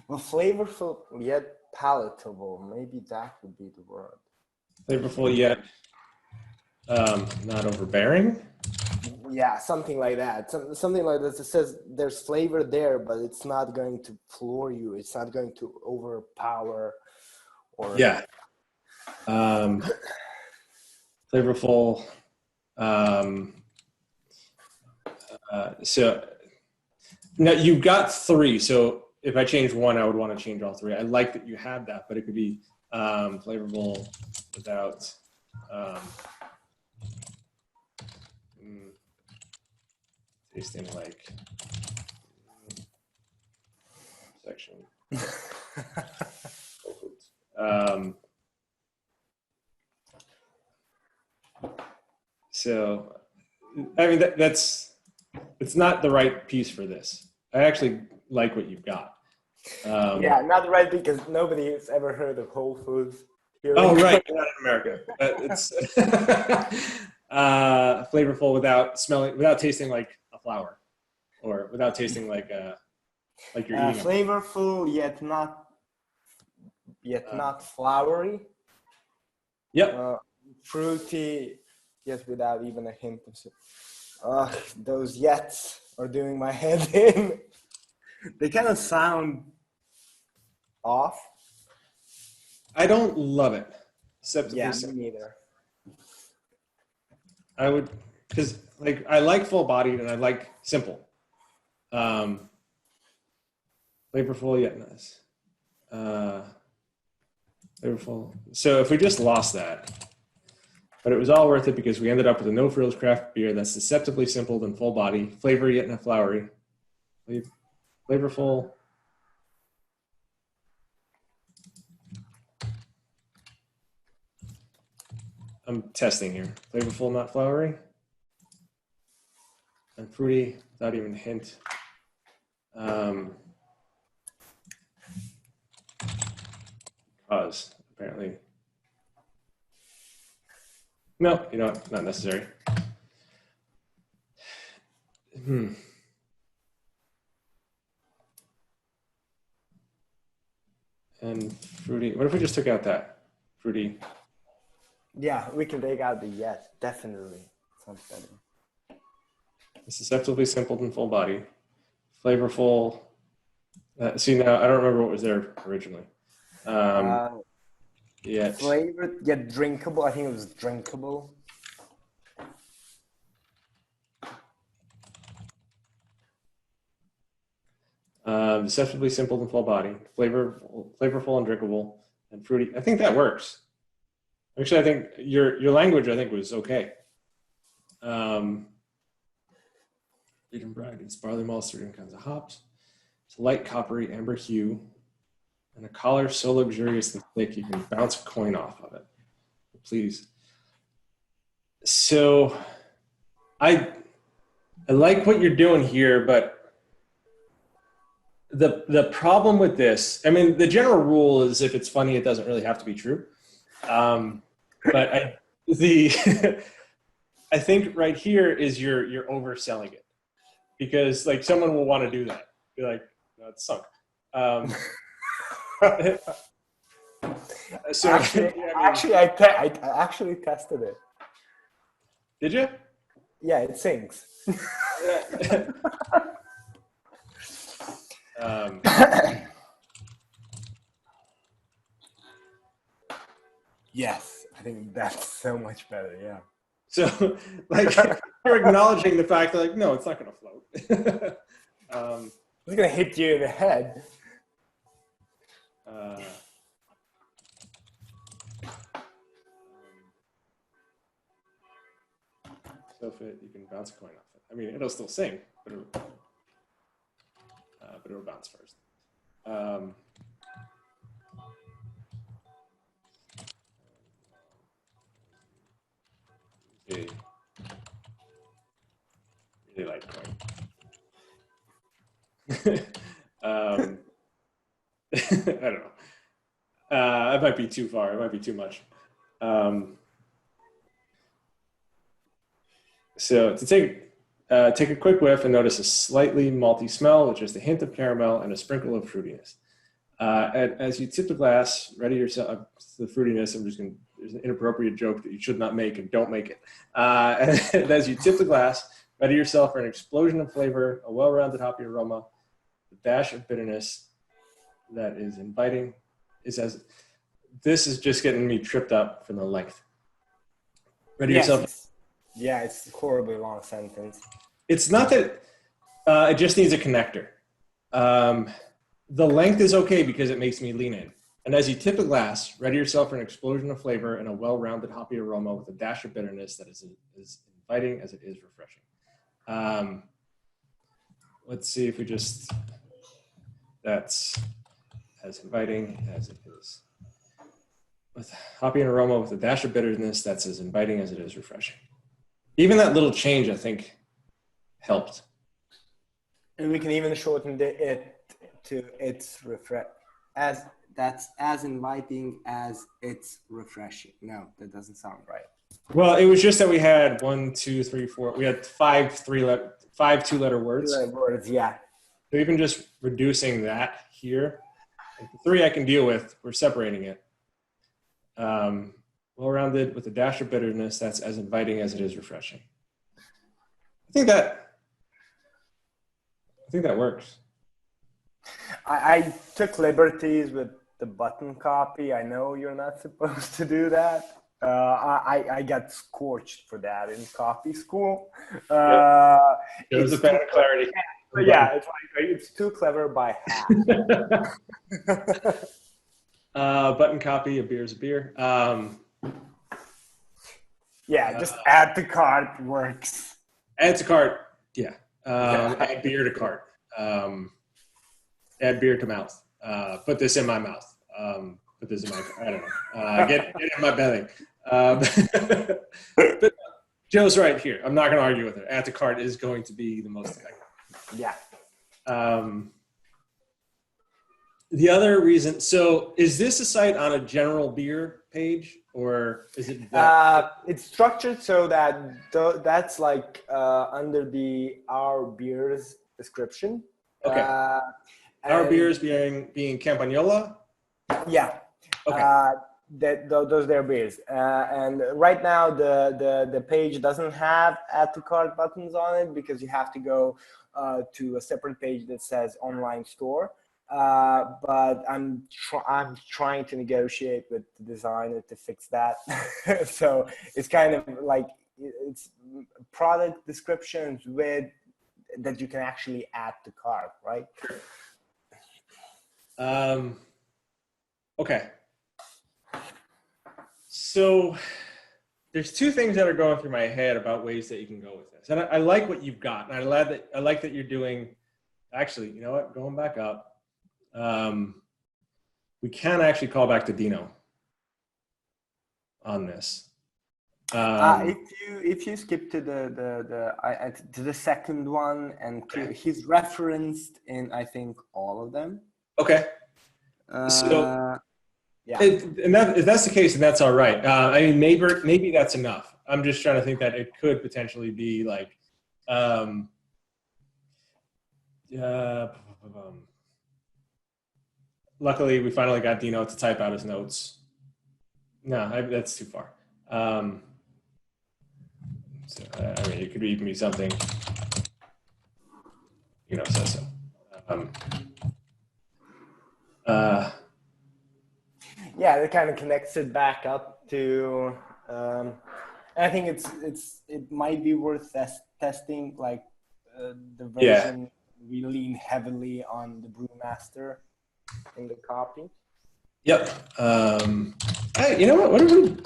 Well, flavorful yet palatable. Maybe that would be the word. flavorful yet not overbearing. Yeah, something like that. Something like this. It says there's flavor there, but it's not going to floor you. It's not going to overpower. Or Yeah. Flavorful. So now you've got 3. So if I change 1, I would want to change all 3. I like that you had that, but it could be flavorful without tasting like section. So I mean it's not the right piece for this. I actually like what you've got. Yeah, not right because nobody has ever heard of Whole Foods. Oh, right, not in America. It's flavorful without tasting like a flower, or without tasting like you're eating. Flavorful yet not yet not flowery. Yep. Fruity, yet without even a hint of. Those yets are doing my head in. They kind of sound off. I don't love it. Yeah, me neither. I would, because like I like full bodied and I like simple. Flavorful yet nice. Flavorful. So if we just lost that, but it was all worth it because we ended up with a no frills craft beer that's deceptively simple and full body, flavor yet not flowery, flavorful. I'm testing here. Flavorful, not flowery. And fruity, without even a hint. Because apparently. No, you know what? Not necessary. And fruity. What if we just took out that? Fruity. Yeah, we can take out the yet, definitely. Sounds better. It's deceptively simple and full body. Flavorful. See, now I don't remember what was there originally. Yet. Flavored, yet drinkable. I think it was drinkable. Deceptively simple and full body. Flavorful and drinkable and fruity. I think that works. Actually, I think your language, I think, was okay. Freedom Bride and barley malt, certain kinds of hops. It's a light coppery amber hue, and a collar so luxurious and thick you can bounce a coin off of it. Please. So, I like what you're doing here, but the problem with this, I mean, the general rule is if it's funny, it doesn't really have to be true. But I think right here is you're overselling it, because like someone will want to do that. Be like, no, it's sunk. So I actually tested it. Did you? Yeah, it sings. Yes, I think that's so much better. Yeah. So, like, you're acknowledging the fact that, like, no, it's not going to float. It's gonna hit you in the head. So if you can bounce a coin off it. I mean, it'll still sing, but it'll bounce first. Really like coin. I don't know. It might be too far. It might be too much. So to take a quick whiff and notice a slightly malty smell with just a hint of caramel and a sprinkle of fruitiness. As you tip the glass, ready yourself to the fruitiness. There's an inappropriate joke that you should not make and don't make it. And as you tip the glass, ready yourself for an explosion of flavor, a well-rounded hoppy aroma, a dash of bitterness that is inviting. This is just getting me tripped up from the length. Ready yourself. Yeah, it's a horribly long sentence. It's not that it just needs a connector. The length is okay because it makes me lean in. And as you tip a glass, ready yourself for an explosion of flavor and a well-rounded hoppy aroma with a dash of bitterness that is inviting as it is refreshing. Let's see if we that's as inviting as it is. With hoppy and aroma with a dash of bitterness that's as inviting as it is refreshing. Even that little change, I think, helped. And we can even shorten it to that's as inviting as it's refreshing. No, that doesn't sound right. Well, it was just that we had 1, 2, 3, 4. We had 5 two-letter words. 2-letter words, yeah. So even just reducing that here The 3 I can deal with. We're separating it. Well-rounded with a dash of bitterness that's as inviting as it is refreshing. I think that works. I took liberties with the button copy. I know you're not supposed to do that. I got scorched for that in copy school. There's a bad clarity. But yeah, it's too clever by half. Button copy, a beer is a beer. Yeah, just add to cart works. Add to cart, yeah. Add beer to cart. Add beer to mouth. Put this in my mouth. Put this in my, I don't know. Get it in my belly. But Joe's right here. I'm not going to argue with her. Add to cart is going to be the most effective. Yeah. The other reason, so is this a site on a general beer page, or is it? It's structured so that that's like under the our beers description. Okay. Our beers being Campagnola. Yeah. Okay. Those their beers. And right now the page doesn't have add to cart buttons on it because you have to go to a separate page that says online store. But I'm trying to negotiate with the designer to fix that. So it's kind of like it's product descriptions with that you can actually add to cart, right? Okay. So there's 2 things that are going through my head about ways that you can go with this. And I like what you've got. And I like that you're doing, actually, you know what, going back up. We can actually call back to Dino on this. If you skip to the second one and he's referenced in I think all of them. Okay. So yeah. And that, if that's the case, then that's all right. I mean, maybe that's enough. I'm just trying to think that it could potentially be like, luckily, we finally got Dino to type out his notes. No, that's too far. So, I mean, it could even be something, says so. Yeah, it kind of connects it back up to. I think it might be worth testing like the version. We lean heavily on the Brewmaster in the copy. Yep. Hey, you know what? What are we?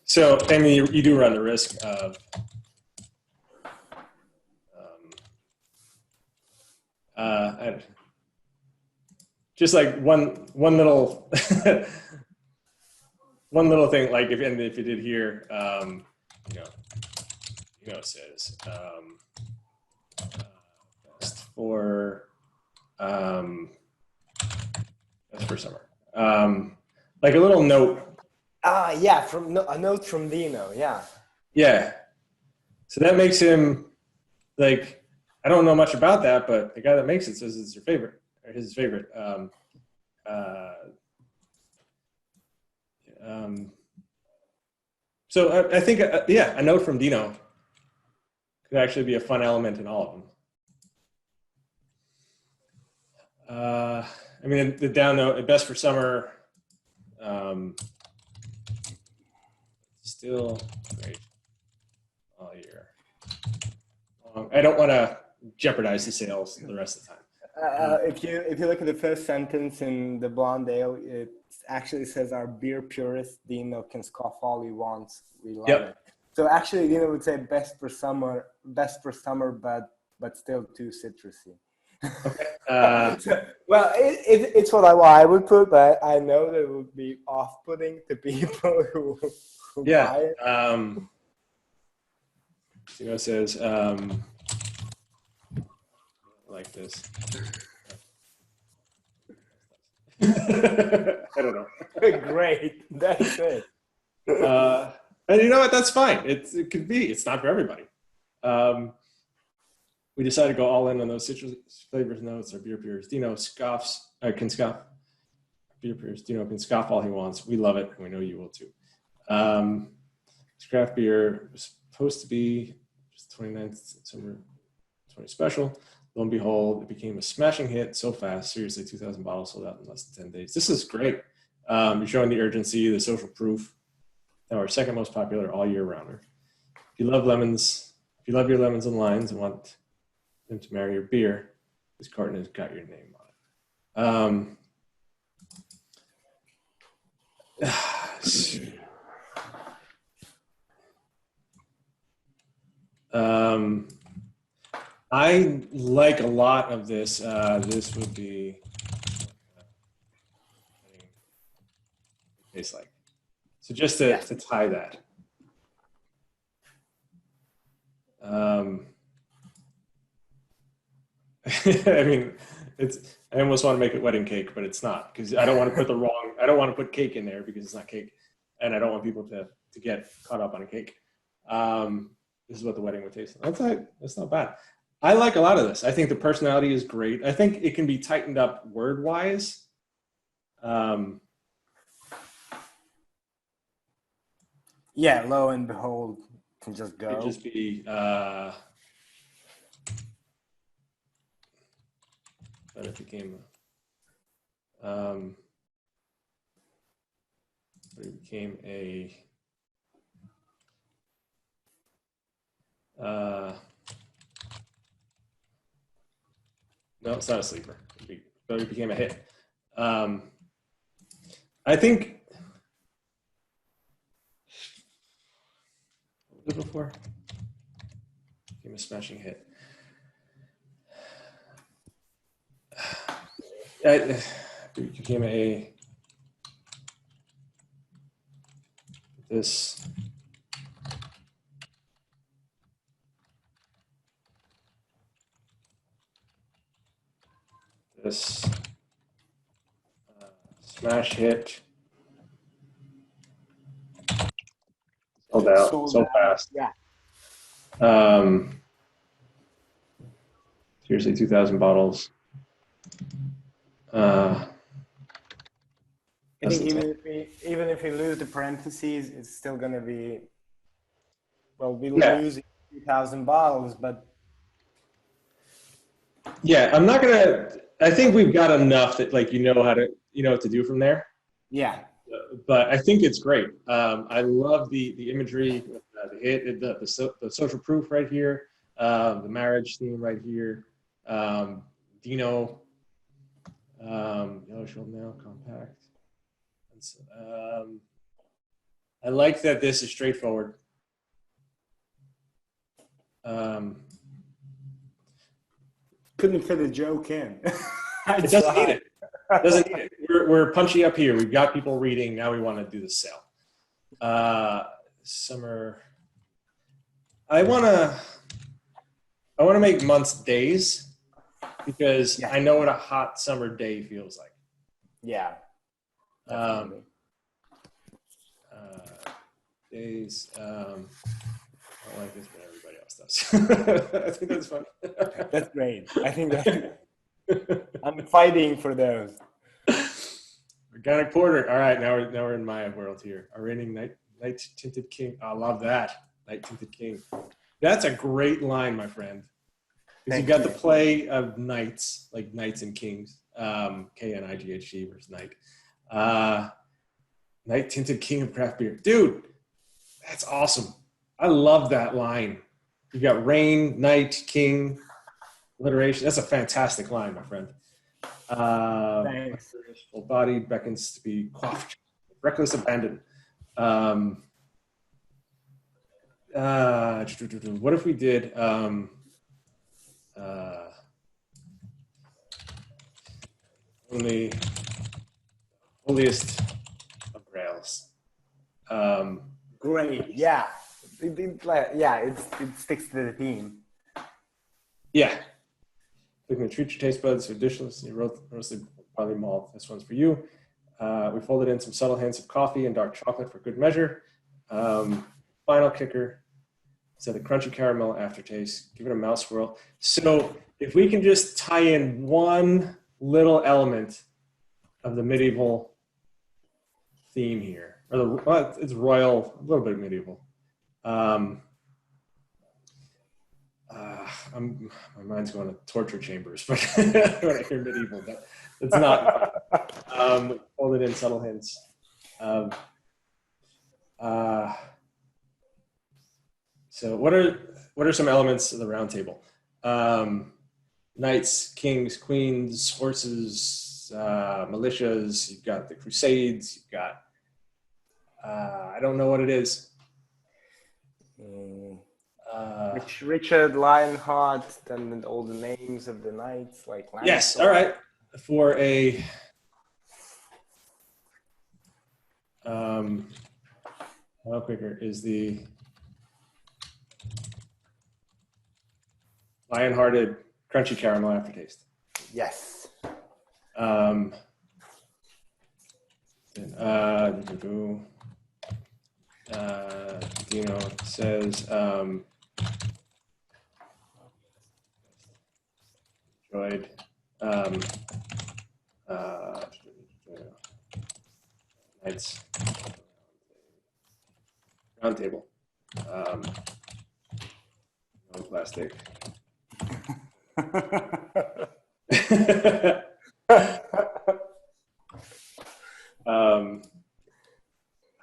So, I mean, you do run the risk of just like one little one little thing. Like if you did here, says best for summer. Like a little note. Yeah, from a note from Dino. Yeah. Yeah. So that makes him like, I don't know much about that, but the guy that makes it says it's your favorite or his favorite. So I think, a note from Dino could actually be a fun element in all of them. I mean, the down note, best for summer, still great all year. I don't want to jeopardize the sales the rest of the time. If you look at the first sentence in the blonde ale, it actually says our beer purist Dino can scoff all he wants. We love it. So actually, Dino would say best for summer, but still too citrusy. Okay. Well, it's what I would put, but I know that it would be off-putting to people who buy it. Dino says, like this. I don't know. Great, that's it. And you know what? That's fine. It could be. It's not for everybody. We decided to go all in on those citrus flavors notes. Our beer purist Dino can scoff. Beer purist Dino can scoff all he wants. We love it, and we know you will too. This craft beer was supposed to be just 29th December 20 special. Lo and behold, it became a smashing hit so fast. Seriously, 2,000 bottles sold out in less than 10 days. This is great. You're showing the urgency, the social proof. Now our second most popular all year rounder. If you love lemons, if you love your lemons and limes and want them to marry your beer, this carton has got your name on it. I like a lot of this. This would be tastes like. So just to tie that. I mean, I almost want to make it wedding cake, but it's not, because I don't want to put cake in there because it's not cake, and I don't want people to get caught up on a cake. This is what the wedding would taste like. That's not bad. I like a lot of this. I think the personality is great. I think it can be tightened up word-wise. Yeah, lo and behold, can just go. It'd just be but it became a no, it's not a sleeper. But it became a hit. I think what was it before? Became a smashing hit. It became this. Smash hit. Sold out so fast. Yeah. Seriously, 2,000 bottles. I think even if we lose the parentheses, it's still going to be, well, we'll lose 2,000 bottles, but. Yeah, I think we've got enough that what to do from there. Yeah. But I think it's great. I love the imagery, the social proof right here, the marriage theme right here. Dino, yellow shoulder nail, compact. I like that this is straightforward. Couldn't fit a joke in. It doesn't need it. We're punchy up here. We've got people reading. Now we want to do the sale. Summer. I want to make months days, because I know what a hot summer day feels like. Yeah. Days. I don't like this, but everybody else does. I think that's fun. That's great. I think I'm fighting for those. Organic porter. All right, now we're in my world here. Our reigning night tinted king. I love that. Night tinted king. That's a great line, my friend. Because you got the play of knights, like knights and kings. K-N-I-G-H-T versus knight. Night tinted king of craft beer. Dude, that's awesome. I love that line. You got rain, knight, king, alliteration. That's a fantastic line, my friend. Thanks. Full body beckons to be quaffed. Reckless abandon. What if we did only holiest of grails? Great. Yeah. It sticks to the theme. Yeah. Looking to treat your taste buds with deliciously roasted barley malt. This one's for you. We folded in some subtle hints of coffee and dark chocolate for good measure. Final kicker. So the crunchy caramel aftertaste, give it a mouth swirl. So if we can just tie in one little element of the medieval theme here, or well, it's royal, a little bit medieval. My mind's going to torture chambers, but when I hear medieval, but it's not. Hold it in subtle hints. So what are some elements of the round table? Knights, kings, queens, horses, militias. You've got the crusades. You've got I don't know what it is. Richard, Lionheart, then all the names of the knights, like Yes, all right. For a how quicker is the lion-hearted crunchy caramel aftertaste. Yes. Dino says enjoyed Knights round table. No plastic.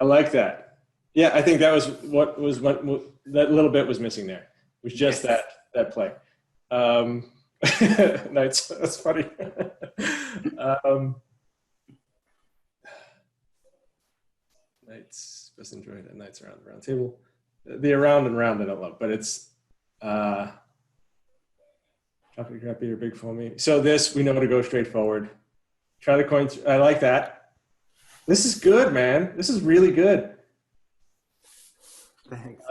I like that. Yeah, I think that was what that little bit was missing there. It was just that play. Knights, that's funny. Knights, best enjoyed at Knights around the round table. The around and round I don't love, but it's chocolate crappy or big foamy. So this, we know to go straight forward. Try the coins. I like that. This is good, man. This is really good. Thanks.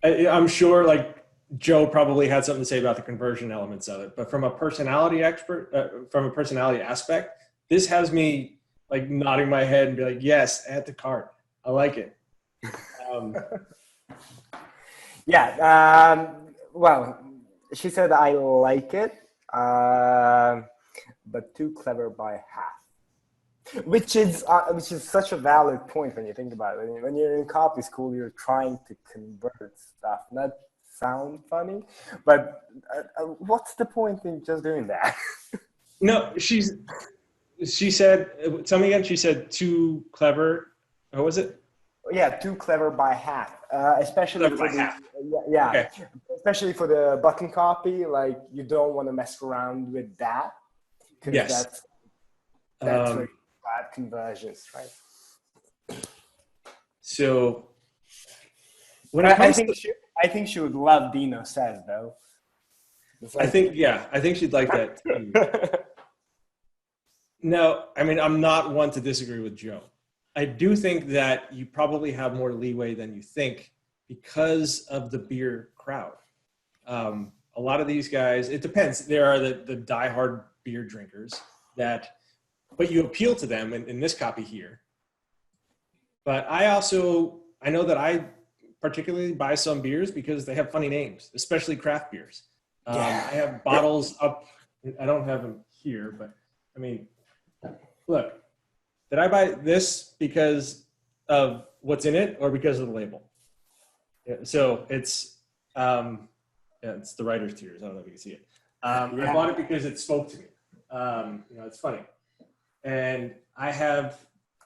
I'm sure like Joe probably had something to say about the conversion elements of it, but from a personality aspect, this has me like nodding my head and be like, yes, add to cart. I like it. Well, she said I like it, but too clever by half, which is such a valid point when you think about it. When you're in copy school, you're trying to convert stuff, not sound funny, but what's the point in just doing that? No, she said, tell me again, she said too clever. What was it? Yeah, too clever by half, especially Clever for by half. Yeah, Okay. Especially for the button copy. Like you don't want to mess around with that because Yes. that's very bad conversions, right? So when it comes I think she would love Dino says though. I think she'd like that too. No, I mean, I'm not one to disagree with Joe. I do think that you probably have more leeway than you think because of the beer crowd. A lot of these guys, it depends. There are the diehard beer drinkers but you appeal to them in this copy here. But I know that I particularly buy some beers because they have funny names, especially craft beers. I have bottles up. I don't have them here, but I mean, look, did I buy this because of what's in it or because of the label? Yeah, so it's the writer's tears. I don't know if you can see it. I bought it because it spoke to me. It's funny. And I have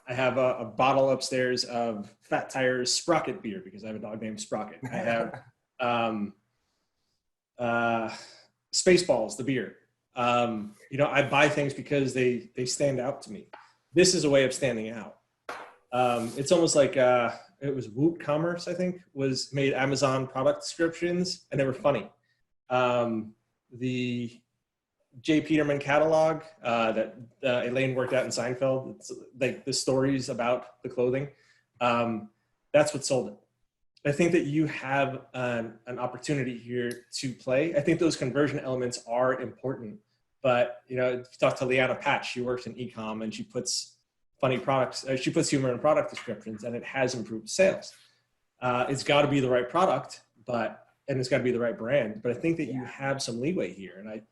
a bottle upstairs of Fat Tire's Sprocket beer because I have a dog named Sprocket. I have Spaceballs, the beer. I buy things because they stand out to me. This is a way of standing out. It's almost like it was Woot Commerce, I think, made Amazon product descriptions, and they were funny. The J. Peterman catalog that Elaine worked out in Seinfeld, it's like the stories about the clothing. That's what sold it. I think that you have an opportunity here to play. I think those conversion elements are important. But, if you talk to Liana Patch, she works in e-com and she puts funny products, she puts humor in product descriptions and it has improved sales. It's got to be the right product, and it's got to be the right brand. But I think that you have some leeway here. And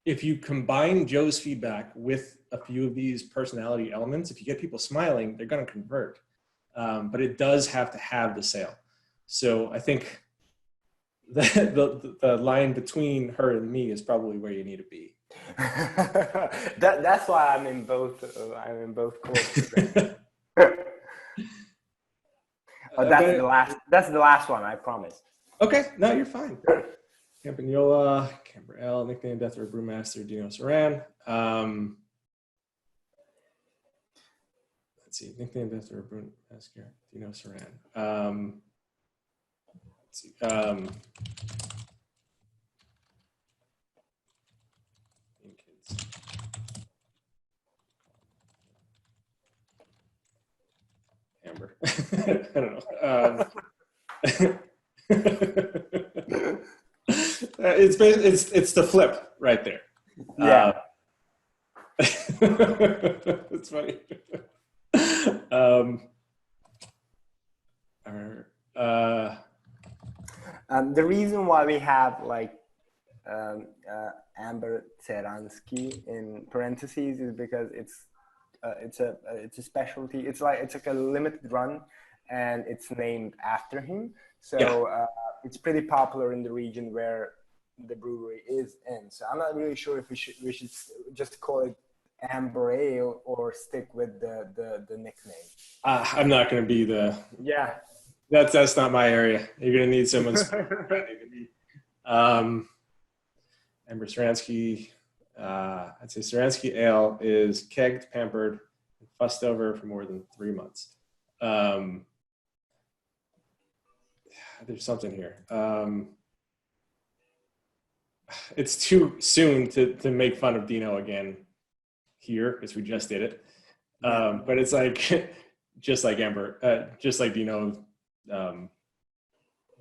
if you combine Joe's feedback with a few of these personality elements, if you get people smiling, they're going to convert. But it does have to have the sale. So I think the line between her and me is probably where you need to be. That's why I'm in both. I'm in both courses. That's the last one. I promise. Okay, no, you're fine. Campagnola, Camber L, nickname Death or Brewmaster, Dino Saran. Let's see, nickname Death or Brewmaster, Dino Saran. Let's see. Kids. Amber. I don't know. It's the flip right there. Yeah. It's funny. The reason why we have like Amber Tseransky in parentheses is because it's a specialty. It's like a limited run, and it's named after him. So it's pretty popular in the region where the brewery is in. So I'm not really sure if we should just call it Amber Ale or stick with the nickname. I'm not going to be the That's not my area. You're going to need someone. Amber Saransky. I'd say Saransky Ale is kegged, pampered, and fussed over for more than 3 months. There's something here. It's too soon to make fun of Dino again here because we just did it. But it's like just like Amber, just like Dino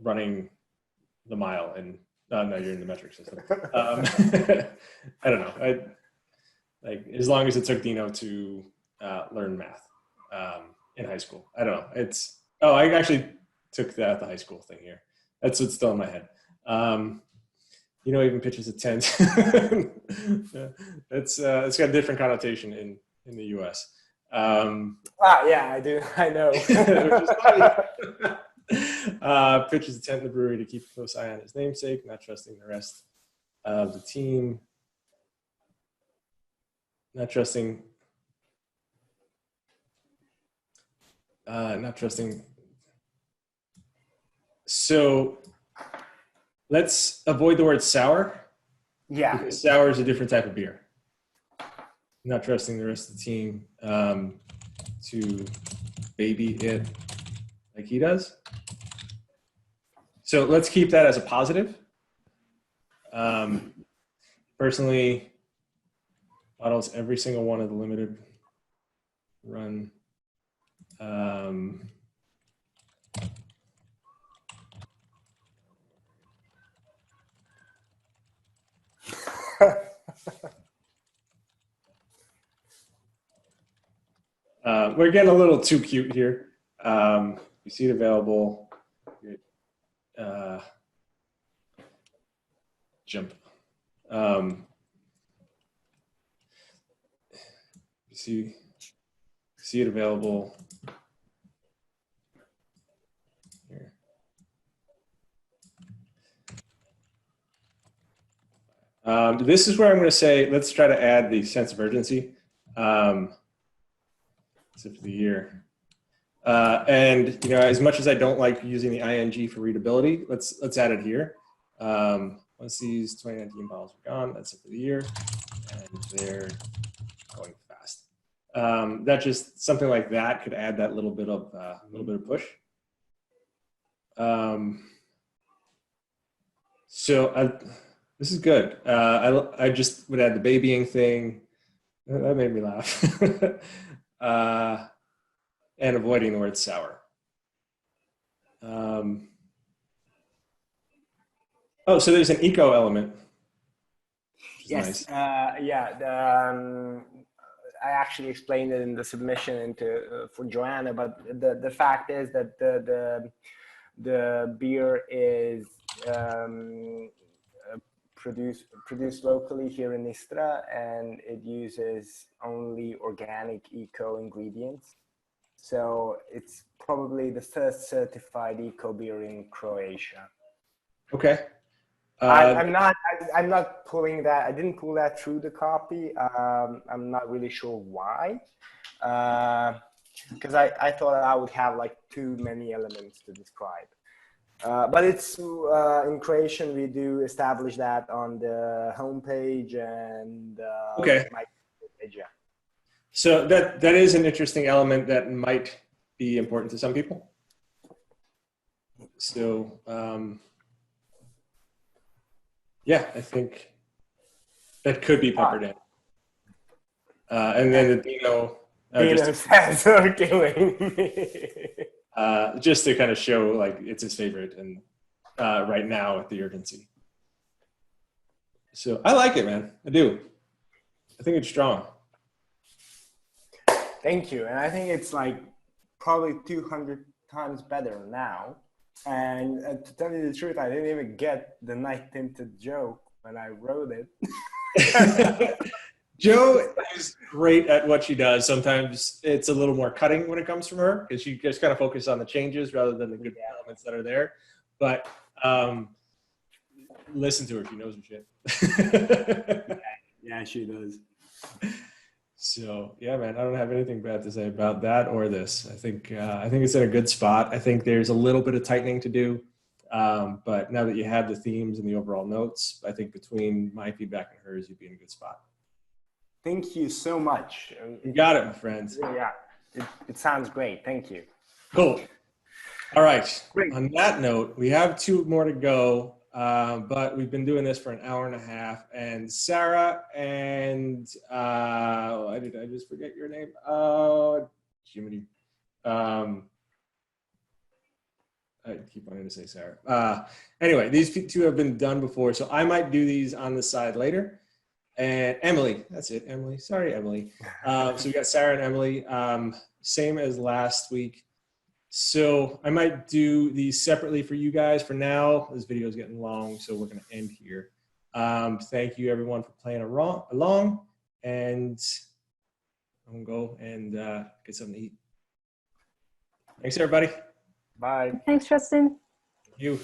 running the mile, and no, you're in the metric system. I don't know. Like as long as it took Dino to learn math in high school. I don't know. I actually took that at the high school thing here. That's what's still in my head. Even pitches a tent. It's got a different connotation in the U.S. Yeah, I do. I know. Pitches a tent in the brewery to keep a close eye on his namesake, not trusting the rest of the team. Not trusting. So let's avoid the word sour. Yeah. Because sour is a different type of beer. Not trusting the rest of the team to baby it like he does. So let's keep that as a positive. Personally, bottles every single one of the limited run. We're getting a little too cute here. You see it available. Jump. You see it available here. This is where I'm going to say, let's try to add the sense of urgency. Except for the year. And as much as I don't like using the ing for readability, let's add it here. Once these 2019 bottles are gone, that's it for the year, and they're going fast. That just something like that could add that little bit of push. This is good. I just would add the babying thing. That made me laugh. And avoiding the word sour. So there's an eco element. Yes. Nice. I actually explained it in the submission into for Joanna, but the fact is that the beer is produced locally here in Istra, and it uses only organic eco ingredients. So it's probably the first certified eco beer in Croatia. Okay. I'm not pulling that. I didn't pull that through the copy. I'm not really sure why, because I thought I would have like too many elements to describe. But it's in Croatian. We do establish that on the homepage and Okay. my page. Yeah. So that is an interesting element that might be important to some people. So yeah, I think that could be peppered in. And then the Dino, Dino's are killing me. just to kind of show like it's his favorite and right now at the urgency. So I like it, man. I do. I think it's strong. Thank you. And I think it's like probably 200 times better now. And to tell you the truth, I didn't even get the night tinted joke when I wrote it. Jo is great at what she does. Sometimes it's a little more cutting when it comes from her because she just kind of focuses on the changes rather than the good elements that are there. But listen to her; she knows her shit. Yeah, she does. So yeah, man, I don't have anything bad to say about that or this. I think it's in a good spot. I think there's a little bit of tightening to do, but now that you have the themes and the overall notes, I think between my feedback and hers, you'd be in a good spot. Thank you so much. You got it, my friends. Yeah, it sounds great. Thank you. Cool. All right. Great. On that note, we have 2 more to go, but we've been doing this for an hour and a half. And Sarah and why did I just forget your name? Oh, Jiminy. I keep wanting to say Sarah. Anyway, these 2 have been done before, so I might do these on the side later. And Emily, that's it, Emily. Sorry, Emily. So we got Sarah and Emily, same as last week. So I might do these separately for you guys for now. This video is getting long, so we're going to end here. Thank you, everyone, for playing along. And I'm going to go and get something to eat. Thanks, everybody. Bye. Thanks, Justin. Thank you.